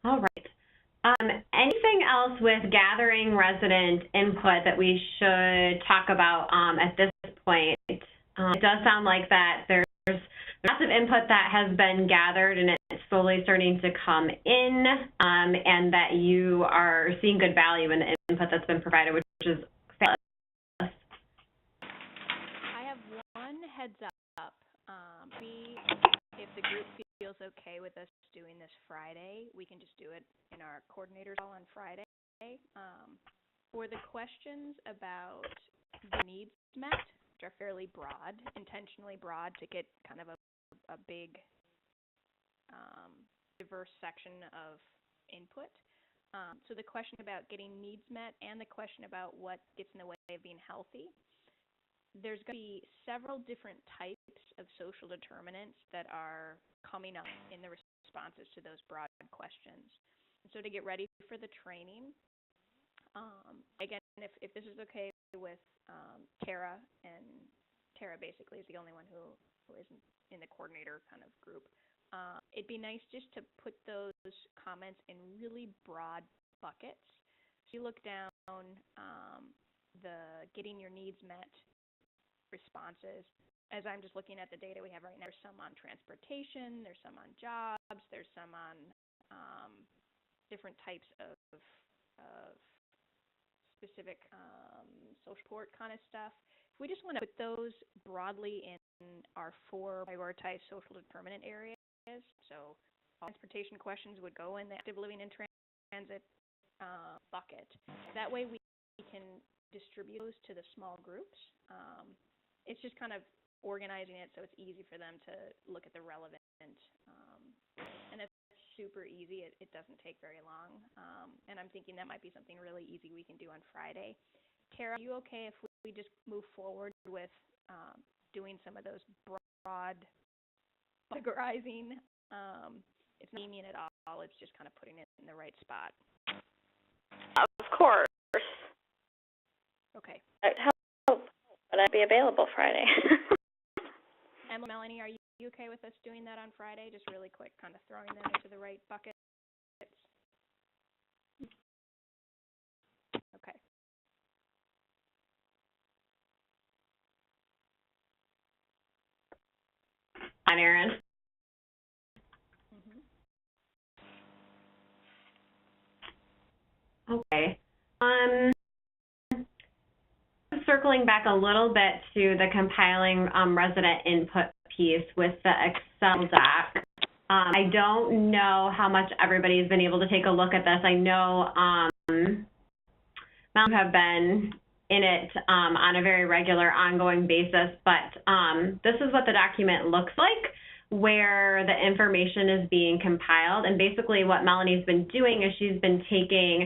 All right. Anything else with gathering resident input that we should talk about at this point? It does sound like that there's massive input that has been gathered, and it's slowly starting to come in, and that you are seeing good value in the input that's been provided, which is fabulous. I have one heads up. If the group feels okay with us doing this Friday, we can just do it in our coordinator call on Friday. For the questions about the needs met, which are fairly broad, intentionally broad, to get kind of a big, diverse section of input. So the question about getting needs met and the question about what gets in the way of being healthy, there's going to be several different types of social determinants that are coming up in the responses to those broad questions. And so to get ready for the training, again, if this is okay with Tara, and Tara basically is the only one who isn't in the coordinator kind of group, it'd be nice just to put those comments in really broad buckets. So you look down the getting your needs met responses. As I'm just looking at the data we have right now, there's some on transportation, there's some on jobs, there's some on different types of specific social support kind of stuff. If we just want to put those broadly in our 4 prioritized social determinant areas, so all transportation questions would go in the active living and transit bucket. That way we can distribute those to the small groups. It's just kind of organizing it so it's easy for them to look at the relevant, and that's super easy. It doesn't take very long. And I'm thinking that might be something really easy we can do on Friday. Tara, are you okay if we just move forward with doing some of those broad categorizing? It's not meaning at all. It's just kind of putting it in the right spot. Of course. Okay. I'd help, but I'd be available Friday. Emily, Melanie, are you okay with us doing that on Friday? Just really quick, kind of throwing them into the right buckets. Okay. On Erin. Okay. Circling back a little bit to the compiling resident input piece with the Excel doc. I don't know how much everybody's been able to take a look at this. I know Mount have been in it on a very regular, ongoing basis, but this is what the document looks like, where the information is being compiled. And basically what Melanie's been doing is she's been taking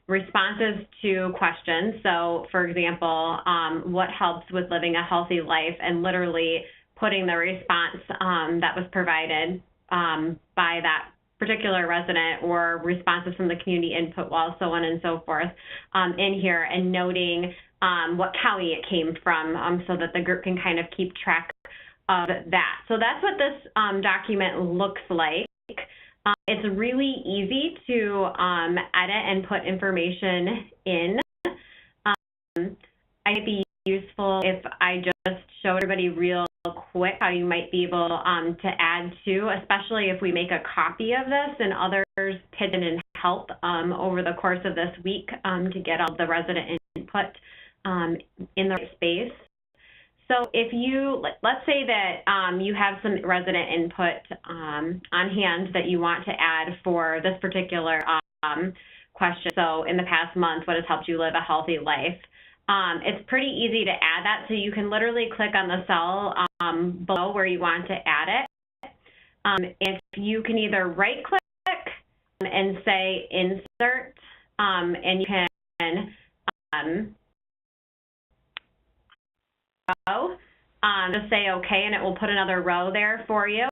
responses to questions. So, for example, what helps with living a healthy life, and literally putting the response that was provided by that particular resident, or responses from the community input wall, so on and so forth, in here, and noting what county it came from, so that the group can kind of keep track of that. So that's what this document looks like. It's really easy to edit and put information in. I might be useful if I just show everybody real quick how you might be able to add to, especially if we make a copy of this and others pitch in and help over the course of this week to get all the resident input in the right space. So if you, let's say that you have some resident input on hand that you want to add for this particular question. So in the past month, what has helped you live a healthy life? It's pretty easy to add that. So you can literally click on the cell below where you want to add it. And you can either right click and say insert, and you can just say okay, and it will put another row there for you.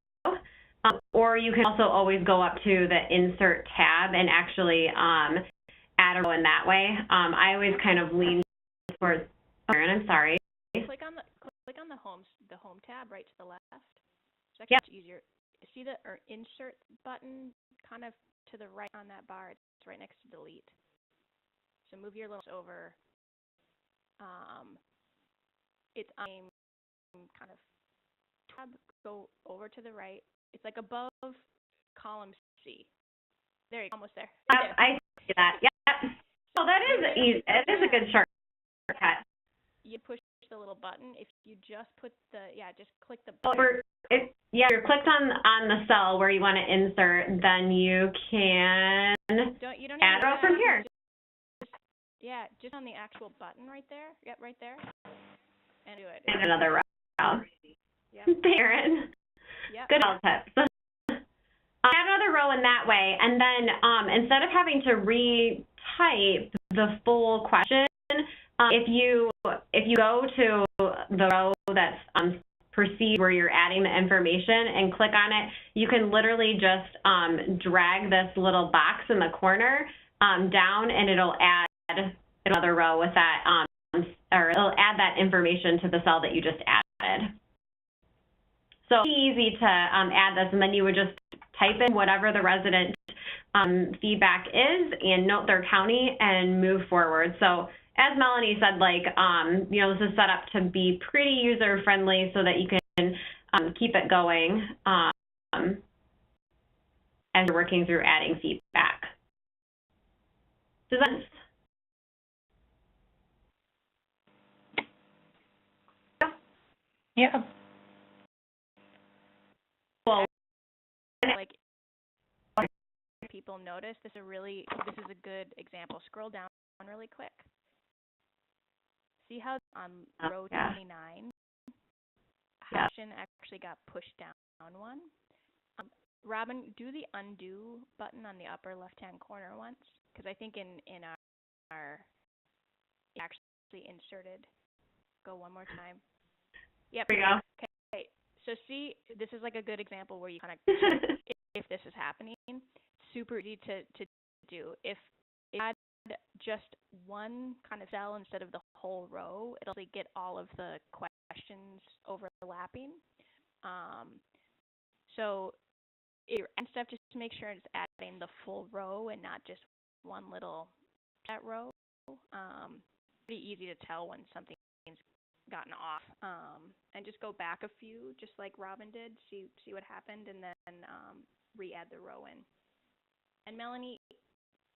Or you can also always go up to the insert tab and actually add a row in that way. I always kind of lean towards, and I'm sorry. Click on the home tab right to the left. It's actually much easier. See the insert button kind of to the right on that bar. It's right next to delete. So move your little over. It's on kind of tab. Go over to the right. It's like above column C. There you go. Almost there. Yep, I see that. Yep. So that is easy. It is a good shortcut. You push the little button. If you just put just click the button. You're clicked on the cell where you want to insert, then you can you don't add a row from here. Just on the actual button right there. Yep, right there. And do it. And another row. Yep. Darren. Yep. Good tips. Add another row in that way, and then instead of having to retype the full question, if you go to the row that's proceed where you're adding the information and click on it, you can literally just drag this little box in the corner down, and it'll add another row with that, or it'll add that information to the cell that you just added. So it's easy to add this, and then you would just type in whatever the resident feedback is and note their county and move forward. So as Melanie said, this is set up to be pretty user-friendly so that you can keep it going as you're working through adding feedback. Does that make sense? Yeah. Well, like people notice, this is a good example. Scroll down really quick. See how on row 29, Hoption actually got pushed down one. Robin, do the undo button on the upper left-hand corner once, because I think in our it actually inserted. Go one more time. Yep. There we go. Okay. So see, this is like a good example where you kind of if this is happening, super easy to do. If you had just one kind of cell instead of the whole row, it'll get all of the questions overlapping. So and stuff, just to make sure it's adding the full row and not just one little that row. Pretty easy to tell when something's gotten off. And just go back a few, just like Robin did, see what happened, and then re-add the row in. And Melanie,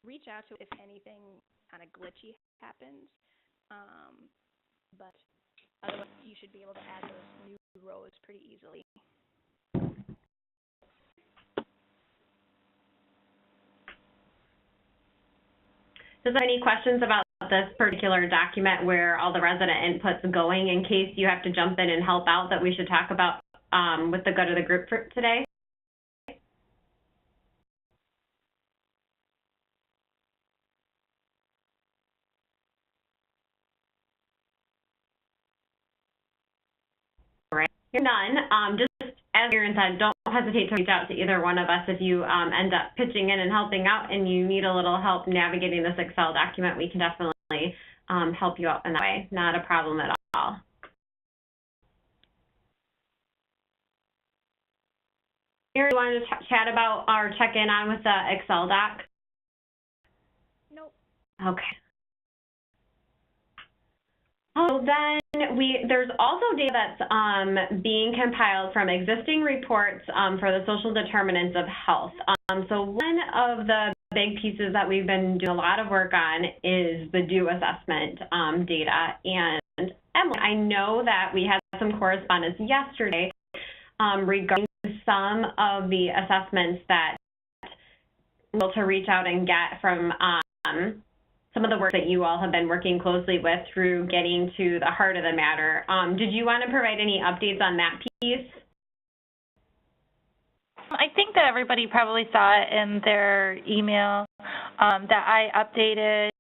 reach out to if anything kind of glitchy happens. But otherwise, you should be able to add those new rows pretty easily. Does there any questions about this particular document where all the resident input's going in case you have to jump in and help out that we should talk about with the good of the group for today? All right, none. Just as Aaron said, don't hesitate to reach out to either one of us if you end up pitching in and helping out and you need a little help navigating this Excel document. We can definitely help you out in that way. Not a problem at all. Aaron, you want to chat about our check-in on with the Excel doc? Nope. Okay. So then there's also data that's being compiled from existing reports for the social determinants of health. So one of the big pieces that we've been doing a lot of work on is the due assessment data. And Emily, I know that we had some correspondence yesterday regarding some of the assessments that we're able to reach out and get from some of the work that you all have been working closely with through getting to the heart of the matter. Did you want to provide any updates on that piece? I think that everybody probably saw it in their email that I updated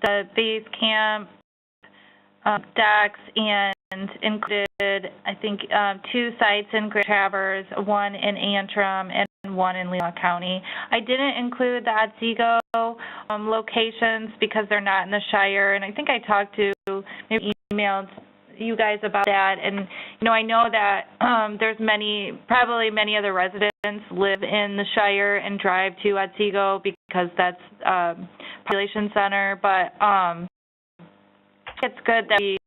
the base camp decks and included, I think, 2 sites in Great Traverse, 1 in Antrim, and 1 in Lima County. I didn't include the Otsego locations because they're not in the Shire, and I think I talked to, maybe emailed you guys about that. And, I know that there's probably many other residents live in the Shire and drive to Otsego because that's population center, but it's good that we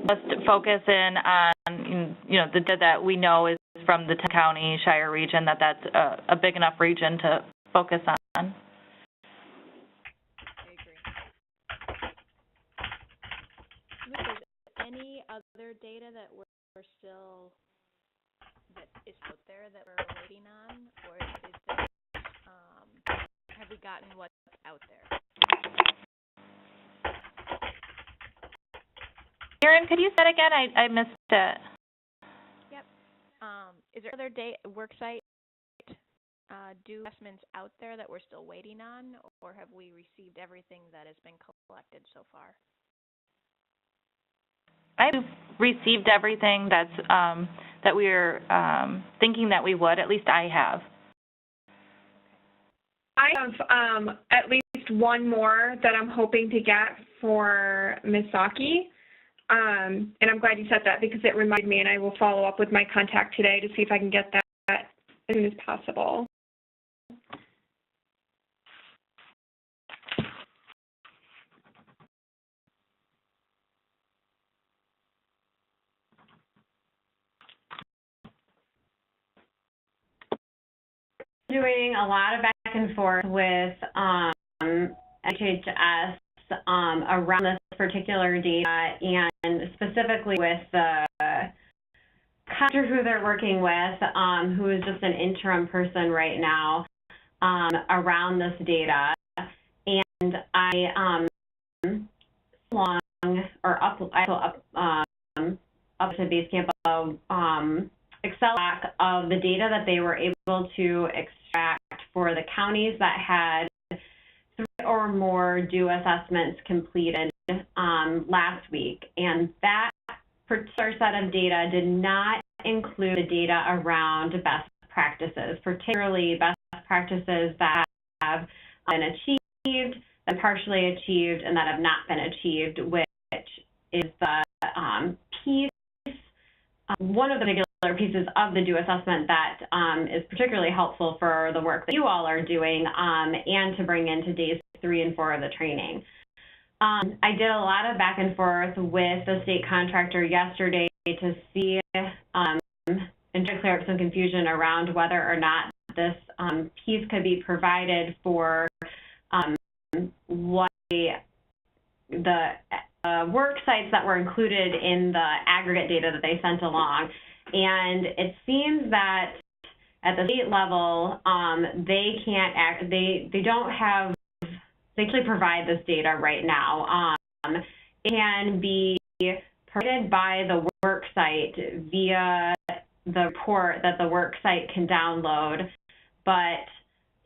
just focus in on, the data that we know is from the county Shire region, that's a big enough region to focus on. I agree. Is there any other data that we're still, that is out there that we're waiting on, or is this, have we gotten what's out there? Erin, could you say that again? I missed it. Yep. Is there other worksite due assessments out there that we're still waiting on, or have we received everything that has been collected so far? I've received everything that's that we're thinking that we would. At least I have. I have at least one more that I'm hoping to get for Ms. Saki. And I'm glad you said that because it reminded me, and I will follow up with my contact today to see if I can get that as soon as possible. Doing a lot of back and forth with HHS around this particular data, and specifically with the contractor who they're working with, who is just an interim person right now, around this data. And I up to Basecamp Excel of the data that they were able to extract for the counties that had 3 or more due assessments completed last week. And that particular set of data did not include the data around best practices, particularly best practices that have been achieved, that partially achieved, and that have not been achieved, which is the piece, one of the particular pieces of the due assessment that is particularly helpful for the work that you all are doing and to bring into days 3 and 4 of the training. I did a lot of back and forth with the state contractor yesterday to see and to clear up some confusion around whether or not this piece could be provided for what the work sites that were included in the aggregate data that they sent along. And it seems that at the state level, they can't they don't have, they actually provide this data right now. It can be provided by the work site via the report that the work site can download, but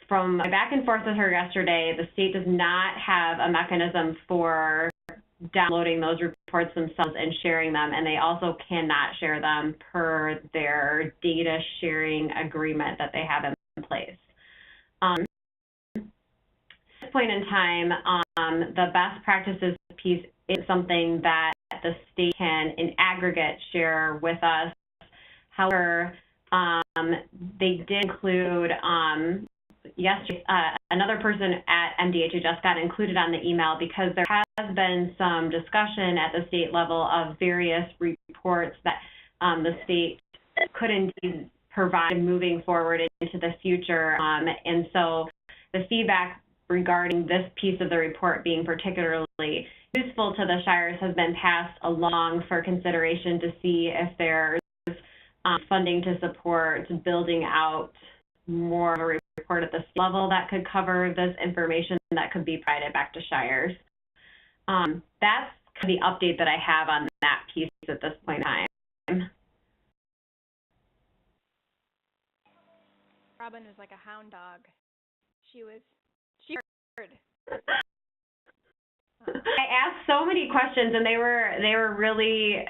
from my back and forth with her yesterday, the state does not have a mechanism for downloading those reports themselves and sharing them, and they also cannot share them per their data sharing agreement that they have in place. At this point in time, the best practices piece is something that the state can, in aggregate, share with us. However, they did include yesterday, another person at MDHHS got included on the email because there has been some discussion at the state level of various reports that the state could indeed provide moving forward into the future. And so the feedback regarding this piece of the report being particularly useful to the shires has been passed along for consideration to see if there's funding to support building out more of a report at this level that could cover this information that could be provided back to shires. That's the update that I have on that piece at this point in time. Robin was like a hound dog. She heard. I asked so many questions, and they were really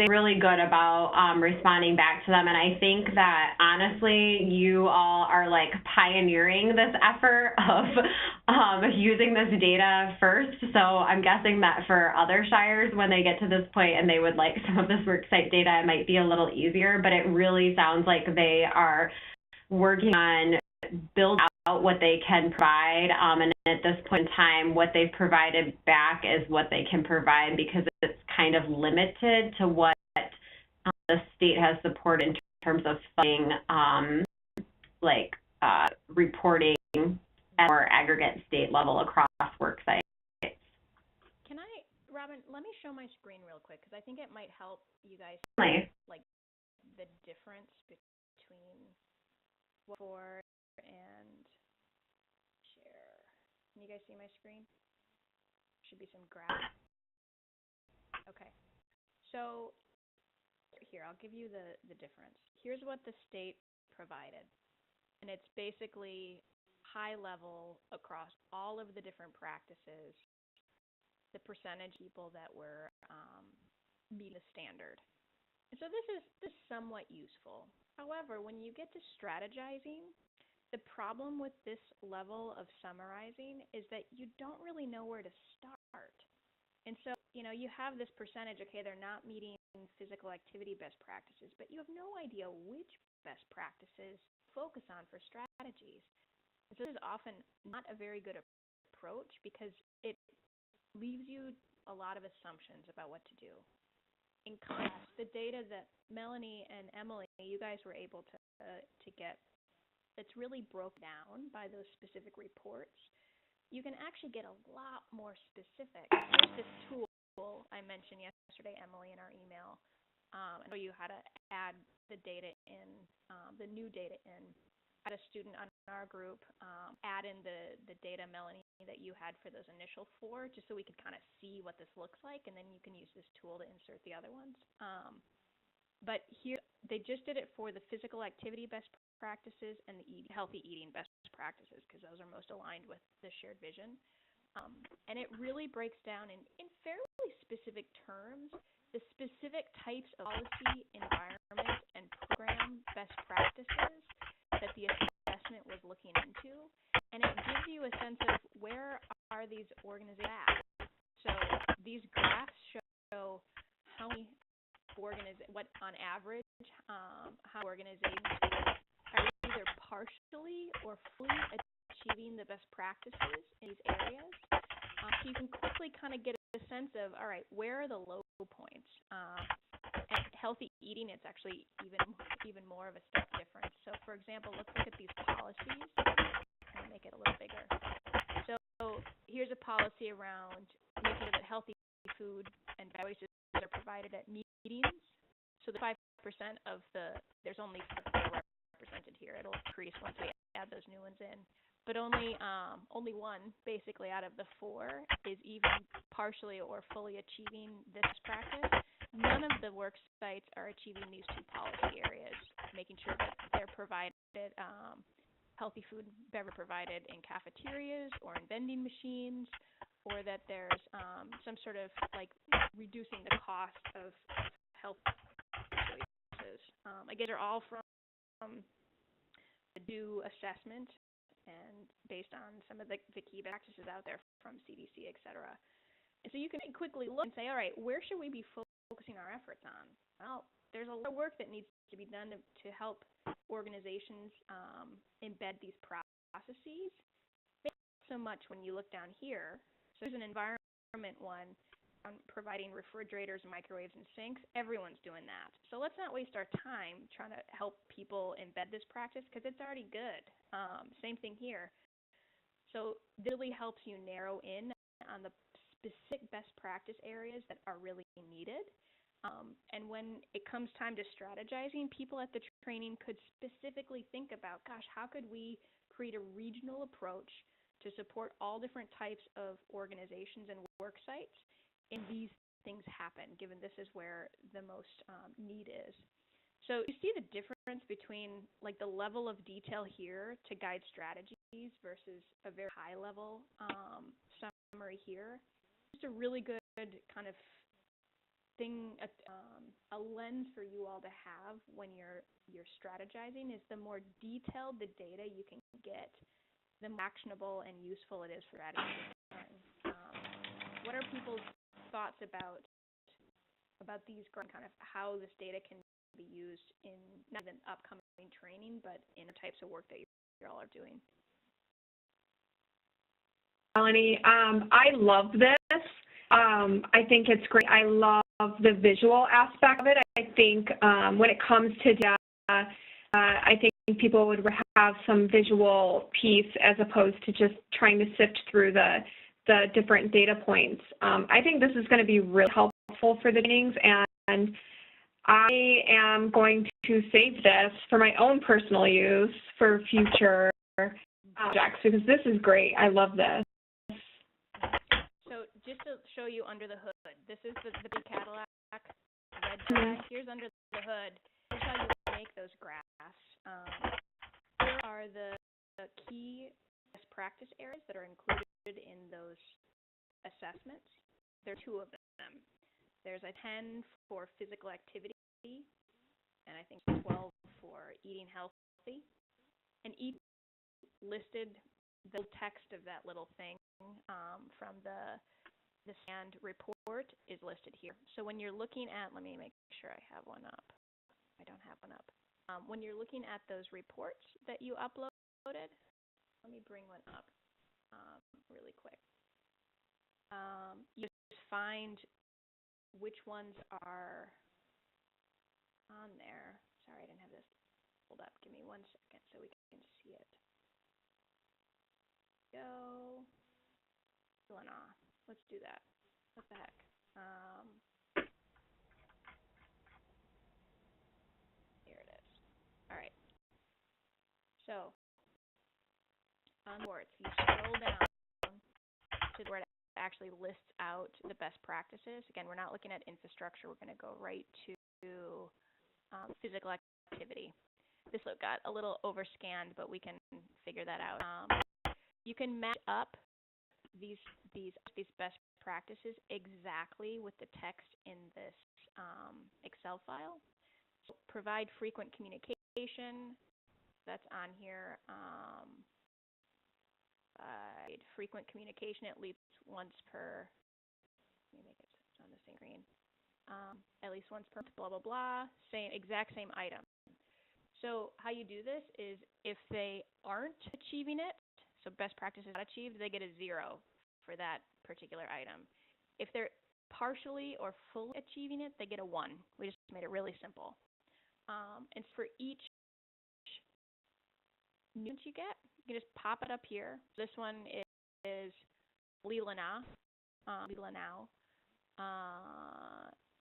really good about responding back to them. And I think that honestly, you all are like pioneering this effort of using this data first. So I'm guessing that for other shires, when they get to this point and they would like some of this worksite data, it might be a little easier. But it really sounds like they are working on building out what they can provide. And at this point in time, what they've provided back is what they can provide because it's kind of limited to what the state has supported in terms of funding, reporting at our aggregate state level across work sites. Robin, let me show my screen real quick because I think it might help you guys like the difference between for and share. Can you guys see my screen? Should be some graphs. Okay. So here, I'll give you the difference. Here's what the state provided. And it's basically high level across all of the different practices, the percentage of people that were meet the standard. And so this is somewhat useful. However, when you get to strategizing, the problem with this level of summarizing is that you don't really know where to start. And so, you have this percentage, okay, they're not meeting physical activity best practices, but you have no idea which best practices focus on for strategies. And so this is often not a very good approach because it leaves you a lot of assumptions about what to do. In contrast, the data that Melanie and Emily, you guys were able to get, that's really broke down by those specific reports, you can actually get a lot more specific. There's this tool I mentioned yesterday, Emily, in our email. I know you how to add the data in, the new data in. I had a student on our group add in the data, Melanie, that you had for those initial 4, just so we could kind of see what this looks like, and then you can use this tool to insert the other ones. But here, they just did it for the physical activity best practices and the healthy eating best practices, because those are most aligned with the shared vision. And it really breaks down in fairly specific terms the specific types of policy, environment, and program best practices that the assessment was looking into. And it gives you a sense of where are these organizations at. So these graphs show how many what on average, how organizations are either partially or fully achieving the best practices in these areas. So you can quickly kind of get a sense of, all right, where are the low points? And healthy eating, it's actually even more of a step difference. So, for example, let's look at these policies. Let me make it a little bigger. So here's a policy around making sure that healthy food and choices are provided at meetings. So the 5% of there's only 4 represented here. It'll increase once we add those new ones in. But only one, basically, out of the 4 is even partially or fully achieving this practice. None of the work sites are achieving these 2 policy areas, making sure that they're provided, healthy food and beverage provided in cafeterias or in vending machines, or that there's some sort of like reducing the cost of health choices. Again, they're all from the DO assessment and based on some of the key practices out there from CDC, et cetera. And so you can quickly look and say, all right, where should we be focusing our efforts on? Well, there's a lot of work that needs to be done to help organizations embed these processes. Not so much when you look down here. So there's an environment one on providing refrigerators, microwaves, and sinks. Everyone's doing that. So let's not waste our time trying to help people embed this practice because it's already good. Same thing here. So this really helps you narrow in on the specific best practice areas that are really needed. And when it comes time to strategizing, people at the training could specifically think about, gosh, how could we create a regional approach to support all different types of organizations and work sites, and these things happen, given this is where the most need is. So you see the difference between like the level of detail here to guide strategies versus a very high level summary here. Just a really good kind of thing, a lens for you all to have when you're strategizing is the more detailed the data you can get, the more actionable and useful it is for strategy. What are people's thoughts about these kind of how this data can be used in not even upcoming training, but in the types of work that you all are doing? Melanie, I love this. I think it's great. I love the visual aspect of it. I think when it comes to data, I think people would have some visual piece as opposed to just trying to sift through the different data points. I think this is going to be really helpful for the trainings, and I am going to save this for my own personal use for future projects because this is great. I love this. So just to show you under the hood, this is the big Cadillac red tag. Here's under the hood. Here's how you make those graphs. Here are the key best practice areas that are included in those assessments. There are 2 of them. There's a 10 for physical activity, and I think 12 for eating healthy. And each listed, the text of that little thing from the SAND report is listed here. So when you're looking at, let me make sure I have one up. I don't have one up. When you're looking at those reports that you uploaded, let me bring one up really quick. You just find which ones are on there. Sorry, I didn't have this pulled up. Give me 1 second so we can see it. Go. Let's do that. What the heck? Here it is. All right. So on reports, you scroll down to where it actually lists out the best practices. Again, we're not looking at infrastructure. We're going to go right to physical activity. This got a little overscanned, but we can figure that out. You can match up these best practices exactly with the text in this Excel file. So provide frequent communication. That's on here. Frequent communication at least once per. Let me make it on the same screen. At least once per blah blah blah. Exact same item. So how you do this is if they aren't achieving it, so best practice is not achieved, they get a 0 for that particular item. If they're partially or fully achieving it, they get a 1. We just made it really simple. And for each nuance you get, you can just pop it up here. This one is Leela Now.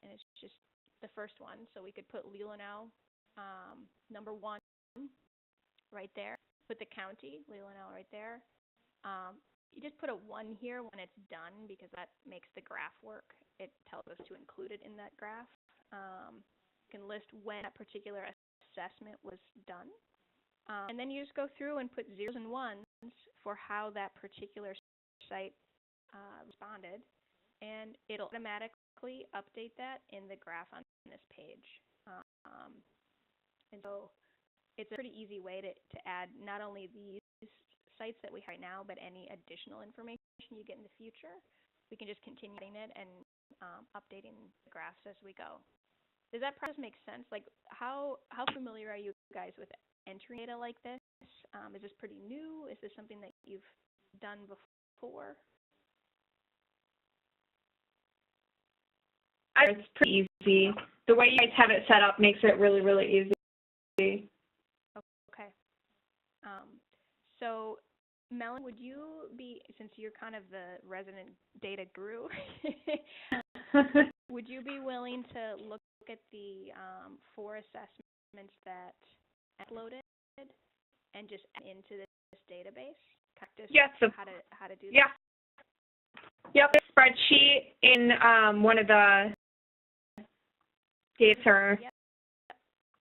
And it's just the first one. So we could put Leela Now number 1 right there. Put the county, Leela Now right there. You just put a 1 here when it's done because that makes the graph work. It tells us to include it in that graph. You can list when that particular assessment was done. And then you just go through and put 0s and 1s for how that particular site responded. And it'll automatically update that in the graph on this page. And so it's a pretty easy way to add not only these sites that we have right now, but any additional information you get in the future. We can just continue adding it and updating the graphs as we go. Does that process make sense? Like, how familiar are you guys with entering data like this? Is this pretty new? Is this something that you've done before? It's pretty easy. The way you guys have it set up makes it really, really easy. Okay. So, Melanie, would you be, since you're kind of the resident data guru, would you be willing to look at the 4 assessments that uploaded and just add into this database? Practice yes. How to do that? Yeah. Yep. The spreadsheet in one of the data. Yep.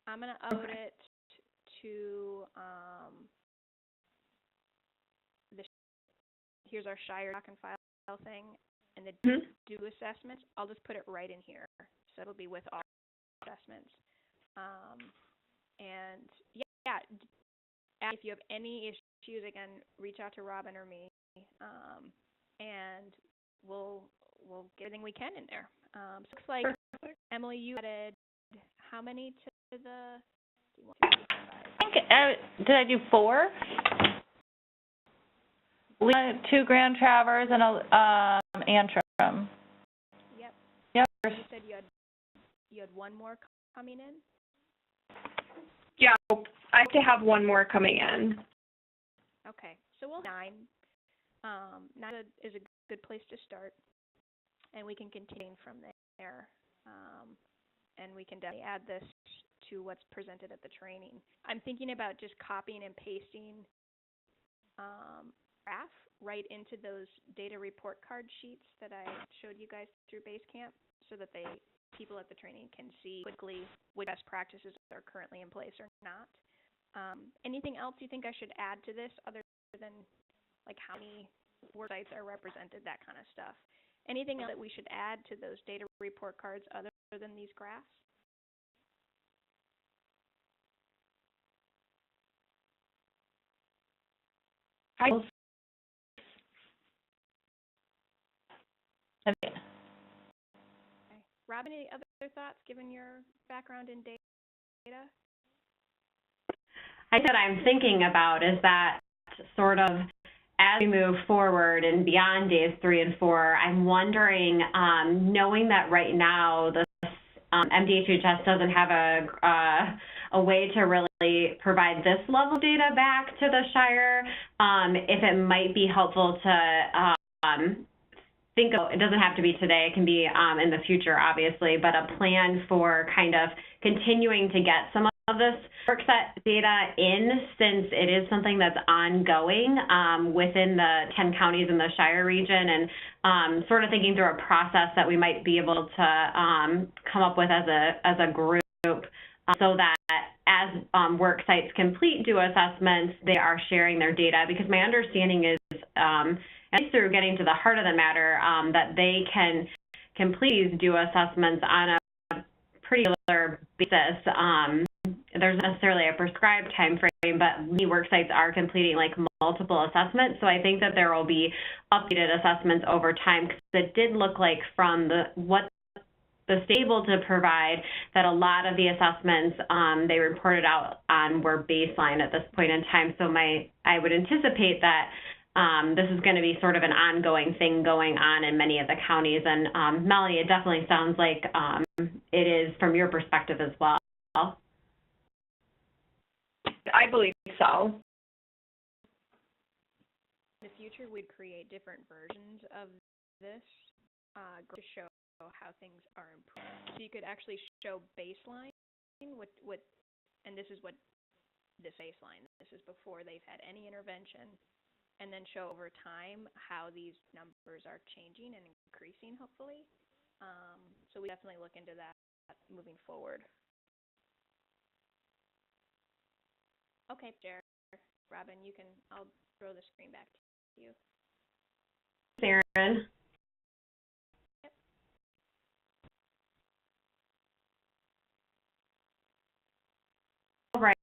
I'm gonna upload it to here's our Shire doc and file thing, and the due assessments. I'll just put it right in here, so it'll be with all assessments. And yeah, if you have any issues, again, reach out to Robin or me, and we'll get everything we can in there. So it looks like Emily, you added how many to the? I think did I do 4? 2 Grand Traverse and Antrim. Yep. Yep. You said you had 1 more coming in. Yeah, I have to have 1 more coming in. Okay, so we'll have 9. 9 is a good place to start, and we can continue from there. And we can definitely add this to what's presented at the training. I'm thinking about just copying and pasting graph right into those data report card sheets that I showed you guys through Basecamp, so that people at the training can see quickly what best practices are currently in place or not. Anything else you think I should add to this other than like how many sites are represented, that kind of stuff? Anything else that we should add to those data report cards other than these graphs? Okay. Robin, any other thoughts given your background in data? I said I'm thinking about is that sort of as we move forward and beyond days 3 and 4, I'm wondering, knowing that right now the MDHHS doesn't have a way to really provide this level of data back to the Shire, if it might be helpful to think of, it doesn't have to be today, it can be in the future, obviously, but a plan for kind of continuing to get some of this workset data in, since it is something that's ongoing within the 10 counties in the Shire region, and sort of thinking through a process that we might be able to come up with as a group so that as work sites complete do assessments, they are sharing their data, because my understanding is, at least through getting to the heart of the matter, that they can complete these do assessments on a pretty regular basis. There's not necessarily a prescribed time frame, but many work sites are completing like multiple assessments. So I think that there will be updated assessments over time, because it did look like from what the state able to provide that a lot of the assessments they reported out on were baseline at this point in time. So I would anticipate that this is going to be sort of an ongoing thing going on in many of the counties. And Melanie, it definitely sounds like it is from your perspective as well. I believe so. In the future, we'd create different versions of this to show how things are improved. So you could actually show baseline with and this is what this baseline. This is before they've had any intervention, and then show over time how these numbers are changing and increasing, hopefully. So we definitely look into that moving forward. Okay, Jared. Robin, I'll throw the screen back to you. Aaron. Yep. All right.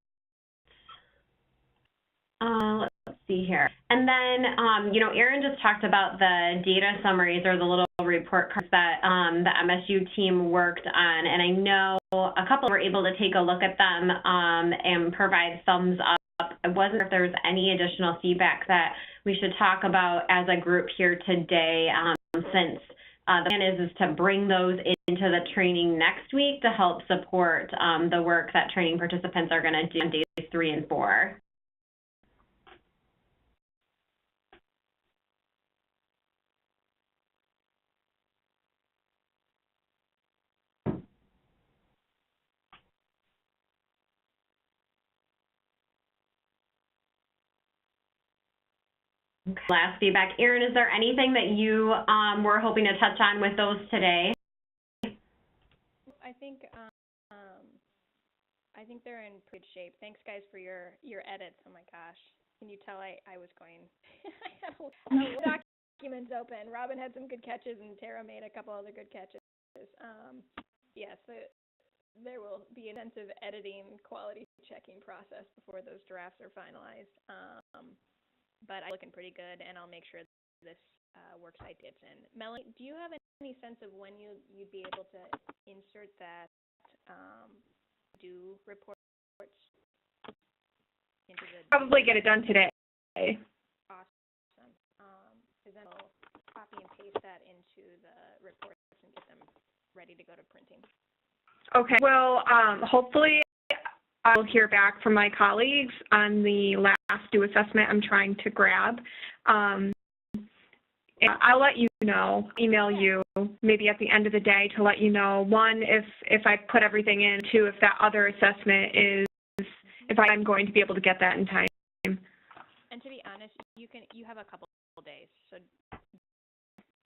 Let's see here. And then, Aaron just talked about the data summaries, or the little report cards that the MSU team worked on. And I know a couple were able to take a look at them and provide thumbs up. I wasn't sure if there was any additional feedback that we should talk about as a group here today, since the plan is to bring those into the training next week to help support the work that training participants are going to do on days 3 and 4. Last feedback. Aaron, is there anything that you were hoping to touch on with those today? I think they're in good shape. Thanks, guys, for your edits. Oh my gosh, can you tell I was going? I have documents open. Robin had some good catches, and Tara made a couple other good catches. Yes, there will be an intensive editing, quality checking process before those drafts are finalized. But I'm looking pretty good, and I'll make sure this worksite gets in. Melanie, do you have any sense of when you'd be able to insert that do reports into the... Probably get it done today. Awesome. Because then I'll copy and paste that into the reports and get them ready to go to printing. Okay. Well, hopefully I'll hear back from my colleagues on the last due assessment I'm trying to grab. And I'll let you know, email you maybe at the end of the day to let you know, one, if I put everything in, two, if that other assessment is, if I'm going to be able to get that in time. And to be honest, you have a couple days, so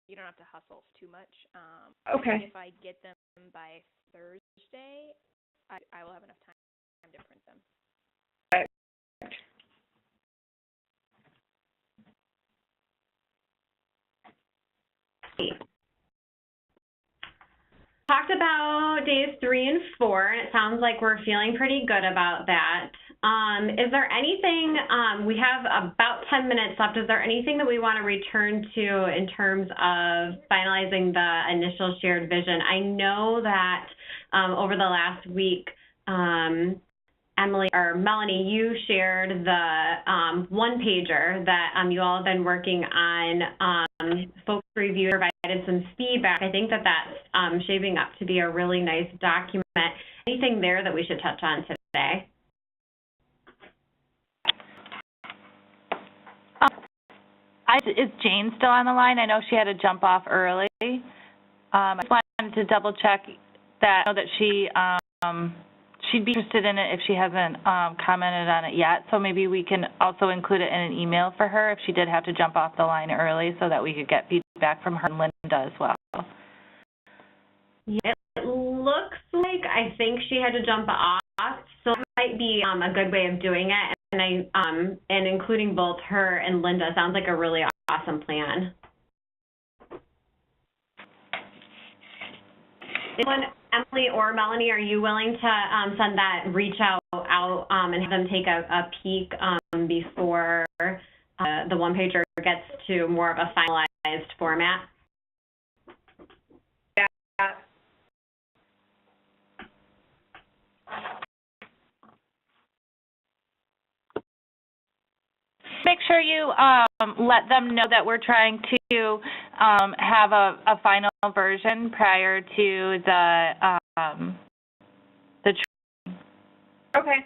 you don't have to hustle too much. Okay. If I get them by Thursday, I will have enough time to print them. Talked about days 3 and 4, and it sounds like we're feeling pretty good about that. Is there anything, we have about 10 minutes left, is there anything that we want to return to in terms of finalizing the initial shared vision? I know that over the last week, Melanie, you shared the one-pager that you all have been working on. Folks reviewed, provided some feedback. I think that that's shaping up to be a really nice document. Anything there that we should touch on today? Is Jane still on the line? I know she had to jump off early. I just wanted to double check that. I know that she'd be interested in it if she hasn't commented on it yet. So maybe we can also include it in an email for her if she did have to jump off the line early, so that we could get feedback from her and Linda as well. Yeah, it looks like I think she had to jump off, so it might be a good way of doing it. And including both her and Linda sounds like a really awesome plan. Emily or Melanie, are you willing to send that reach out and have them take a peek before the one-pager gets to more of a finalized format? Yeah. Make sure you let them know that we're trying to have a final version prior to the Okay.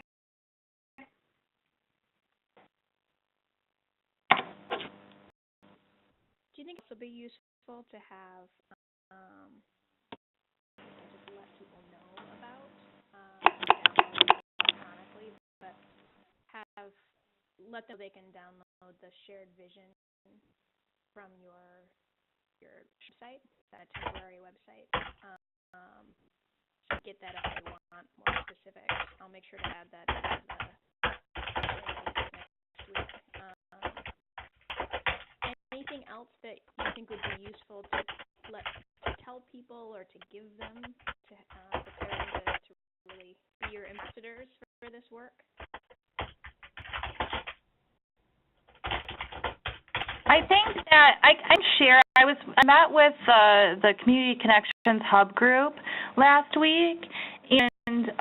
Do you think it would be useful to have just let people know about electronically, but let them they can download the shared vision from your site, that temporary website. So get that if they want more specifics. I'll make sure to add that into the next week. Anything else that you think would be useful to tell people or to give them to prepare them to really be your ambassadors for this work? I think that I share. I met with the Community Connections Hub group last week, and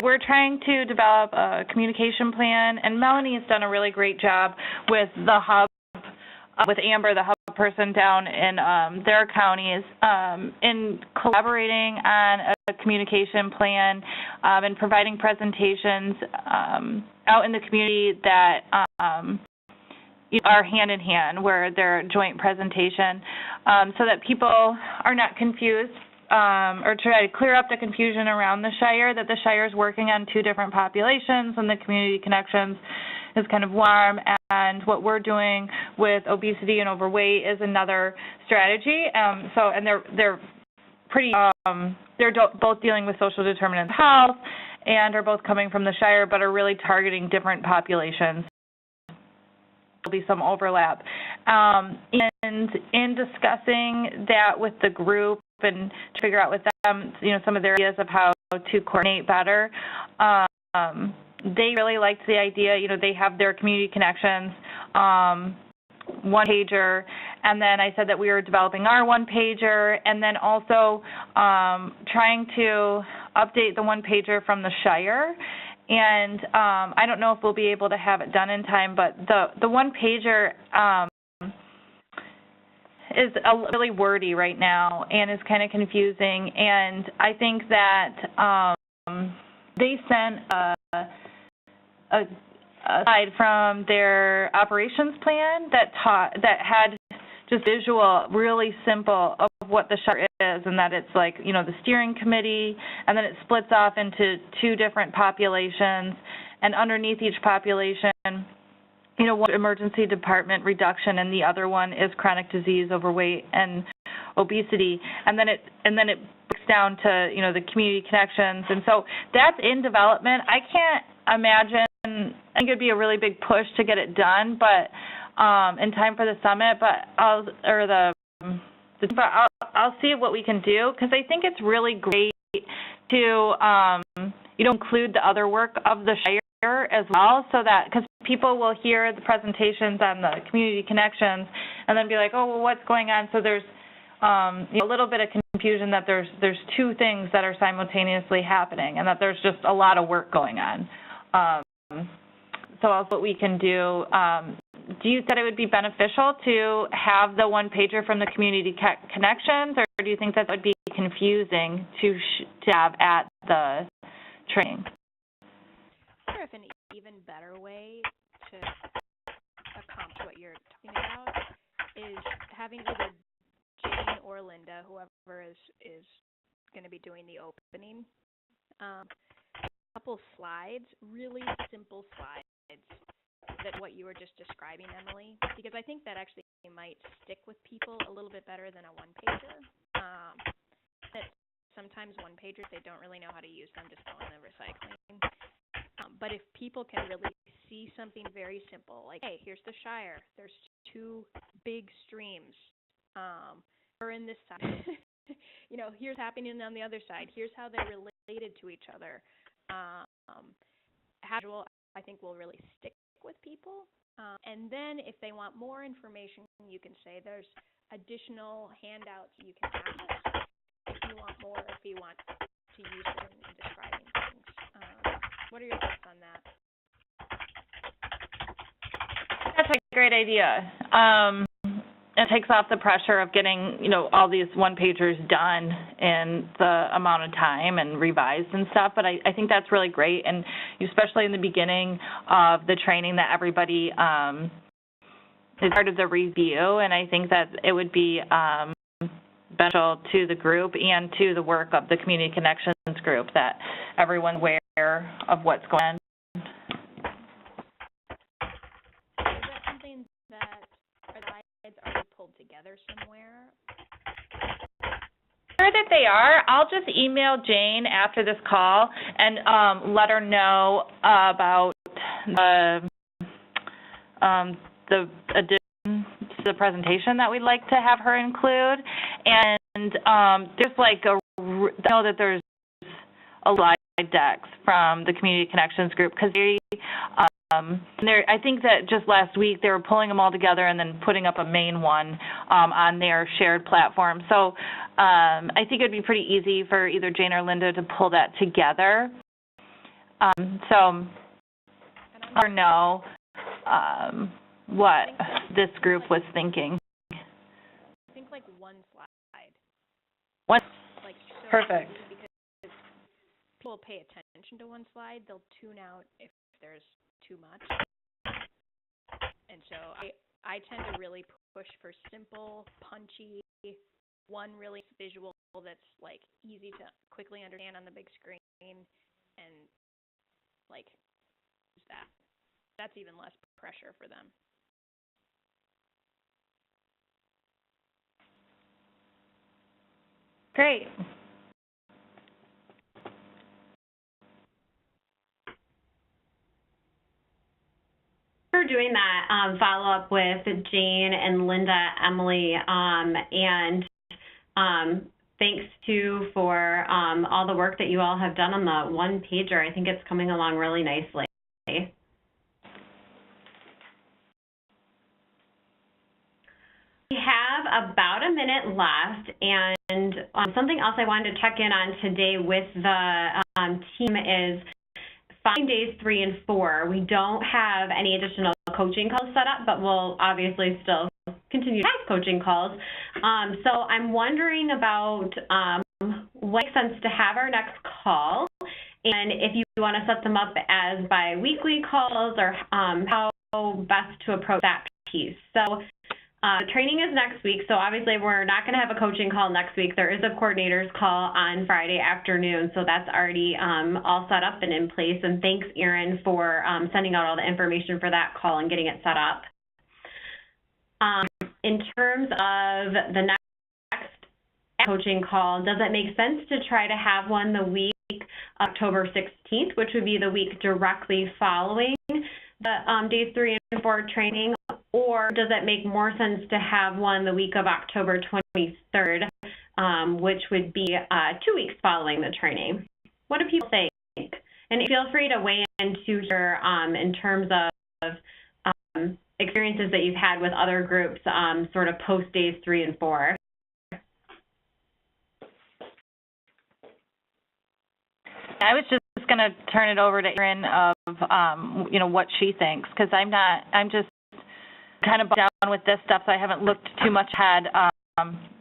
we're trying to develop a communication plan. And Melanie has done a really great job with the hub, with Amber, the hub person down in their counties, in collaborating on a communication plan and providing presentations out in the community that are hand in hand, where they're joint presentation, so that people are not confused, or try to clear up the confusion around the Shire, that the Shire is working on two different populations and the Community Connections is kind of warm, and what we're doing with obesity and overweight is another strategy. And they're pretty, they're both dealing with social determinants of health and are both coming from the Shire, but are really targeting different populations. There'll be some overlap. And in discussing that with the group and to figure out with them, some of their ideas of how to coordinate better, they really liked the idea. They have their Community Connections one-pager, and then I said that we were developing our one-pager, and then also trying to update the one-pager from the Shire. And I don't know if we'll be able to have it done in time, but the one-pager is really wordy right now and is kind of confusing. And I think that they sent a slide from their operations plan that had just visual, really simple of what the Shire is, and that it's like, the steering committee, and then it splits off into two different populations, and underneath each population, one emergency department reduction, and the other one is chronic disease, overweight, and obesity, and then it breaks down to, the Community Connections, and so that's in development. I can't imagine, I think it'd be a really big push to get it done, but in time for the summit, but I'll see what we can do, because I think it's really great to include the other work of the Shire as well, so that, because people will hear the presentations on the Community Connections and then be like, oh, well, what's going on? So there's a little bit of confusion that there's two things that are simultaneously happening, and that there's just a lot of work going on. So that's what we can do. Do you think it would be beneficial to have the one-pager from the Community Connections, or do you think that would be confusing to have at the training? I wonder if an even better way to accomplish what you're talking about is having either Jane or Linda, whoever is going to be doing the opening, a couple slides, really simple slides, that what you were just describing, Emily, because I think that actually might stick with people a little bit better than a one-pager. That sometimes one-pagers, they don't really know how to use them, just go in the recycling. But if people can really see something very simple, like, hey, here's the Shire, there's 2 big streams, or in this side, you know, here's happening on the other side, here's how they're related to each other. Visual, I think, will really stick with people. And then if they want more information, you can say there's additional handouts you can access if you want more, if you want to use it in describing things. What are your thoughts on that? That's a great idea. It takes off the pressure of getting, you know, all these one-pagers done in the amount of time and revised and stuff, but I think that's really great, and especially in the beginning of the training that everybody is part of the review, and I think that it would be beneficial to the group and to the work of the Community Connections group that everyone's aware of what's going on. Is that something that are the slides already pulled together somewhere? Sure that they are. I'll just email Jane after this call and let her know about the addition to the presentation that we'd like to have her include. And there's like I know that there's a lot of decks from the Community Connections group because I think that just last week they were pulling them all together and then putting up a main one on their shared platform. So I think it would be pretty easy for either Jane or Linda to pull that together. So or know what this group was thinking. I think like one slide. One. Like so Perfect. Because people pay attention to one slide, they'll tune out if there's too much. And so I tend to really push for simple, punchy, one really visual that's like easy to quickly understand on the big screen, and like that. That's even less pressure for them. Great. For doing that follow-up with Jane and Linda, Emily, and thanks too for all the work that you all have done on the one-pager. I think it's coming along really nicely. We have about a minute left, and something else I wanted to check in on today with the team is following days 3 and 4. We don't have any additional coaching calls set up, but we'll obviously still continue to have coaching calls. So I'm wondering about what makes sense to have our next call, and if you want to set them up as bi-weekly calls, or how best to approach that piece. So training is next week, so obviously we're not going to have a coaching call next week. There is a coordinator's call on Friday afternoon, so that's already all set up and in place. And thanks, Erin, for sending out all the information for that call and getting it set up. In terms of the next coaching call, does it make sense to try to have one the week of October 16th, which would be the week directly following the days 3 and 4 training? Or does it make more sense to have one the week of October 23rd, which would be 2 weeks following the training? What do people think? And feel free to weigh in too here in terms of experiences that you've had with other groups sort of post days 3 and 4. I was just going to turn it over to Erin of what she thinks, because I'm just kind of bogged down with this stuff, so I haven't looked too much ahead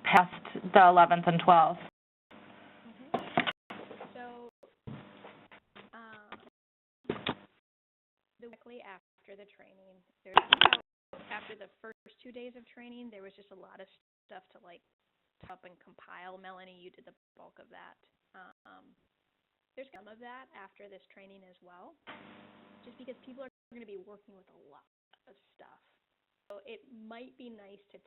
past the 11th and 12th. So, directly after the training, after the first 2 days of training, there was just a lot of stuff to like type up and compile. Melanie, you did the bulk of that. There's some of that after this training as well, just because people are going to be working with a lot of stuff. So it might be nice to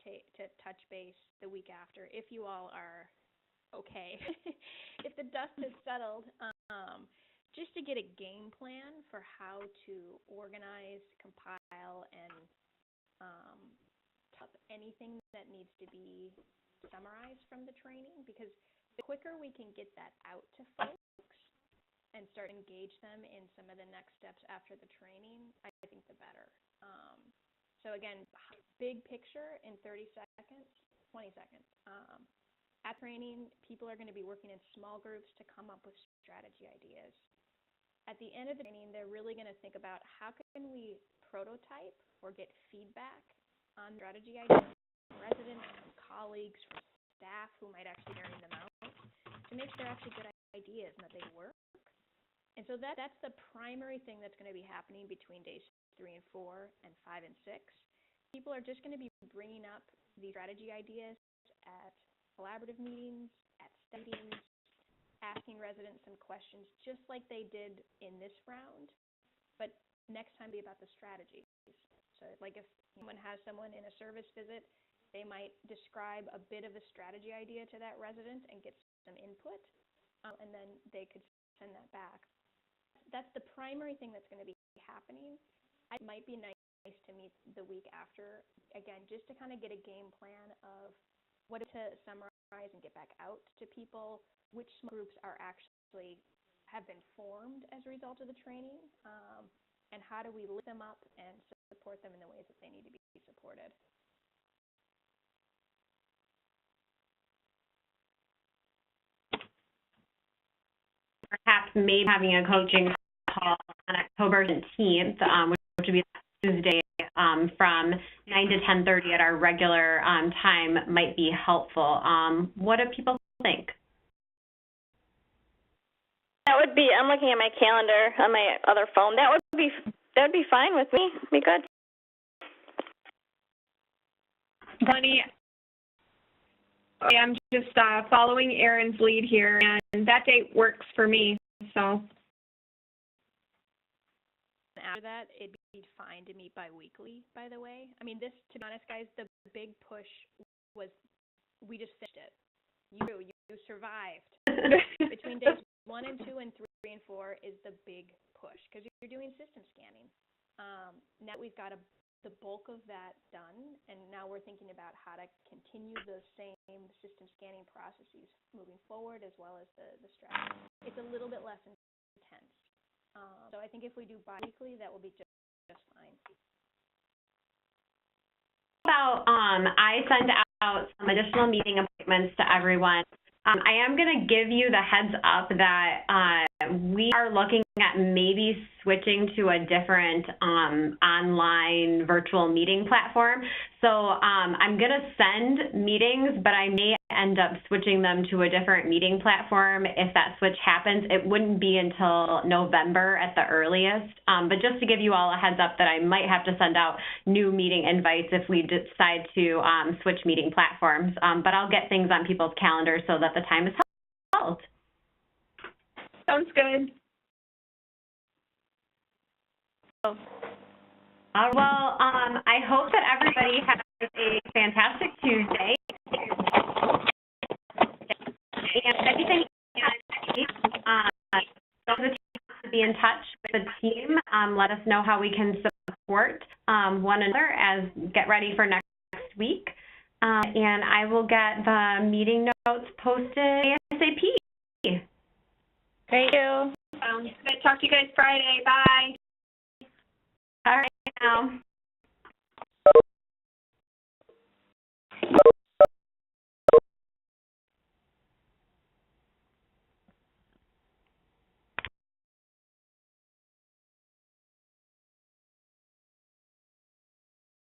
touch base the week after if you all are okay, if the dust has settled, just to get a game plan for how to organize, compile, and up anything that needs to be summarized from the training, because the quicker we can get that out to folks and start to engage them in some of the next steps after the training, I think the better. So again, big picture in 30 seconds, 20 seconds. At training, people are going to be working in small groups to come up with strategy ideas. At the end of the training, they're really going to think about how can we prototype or get feedback on strategy ideas from residents, from colleagues, from staff who might actually be carrying them out, to make sure they're actually good ideas and that they work. And so that's the primary thing that's going to be happening between days 3 and 4 and 5 and 6. People are just going to be bringing up the strategy ideas at collaborative meetings, at meetings, asking residents some questions just like they did in this round, but next time be about the strategies. So like if someone has someone in a service visit, they might describe a bit of a strategy idea to that resident and get some input, and then they could send that back. That's the primary thing that's going to be happening. It might be nice to meet the week after, again, just to kind of get a game plan of what to summarize and get back out to people, which groups are actually have been formed as a result of the training, and how do we lift them up and support them in the ways that they need to be supported. Perhaps maybe having a coaching call on October 17th, which would be Tuesday, from 9 to 10:30 at our regular time might be helpful. What do people think? That would be, I'm looking at my calendar on my other phone. That would be fine with me. Be good. Bonnie, I'm just following Erin's lead here, and that date works for me, so. After that, it'd be fine to meet bi-weekly, by the way. I mean, this, to be honest, guys, the big push was we just finished it. You survived. Between days 1 and 2 and 3 and 4 is the big push, because you're doing system scanning. Now we've got the bulk of that done, and now we're thinking about how to continue those same system scanning processes moving forward, as well as the strategy. It's a little bit less intense. So I think if we do bi-weekly, that will be just fine. About I send out some additional meeting appointments to everyone. I am going to give you the heads up that we are looking at maybe switching to a different online virtual meeting platform. So I'm going to send meetings, but I may end up switching them to a different meeting platform. If that switch happens, it wouldn't be until November at the earliest. But just to give you all a heads up that I might have to send out new meeting invites if we decide to switch meeting platforms. But I'll get things on people's calendars so that the time is held. Sounds good. Well, I hope that everybody has a fantastic Tuesday. And anything to be in touch with the team, let us know how we can support one another as get ready for next week. And I will get the meeting notes posted ASAP. Thank you. Sounds good. Talk to you guys Friday. Bye. All right now.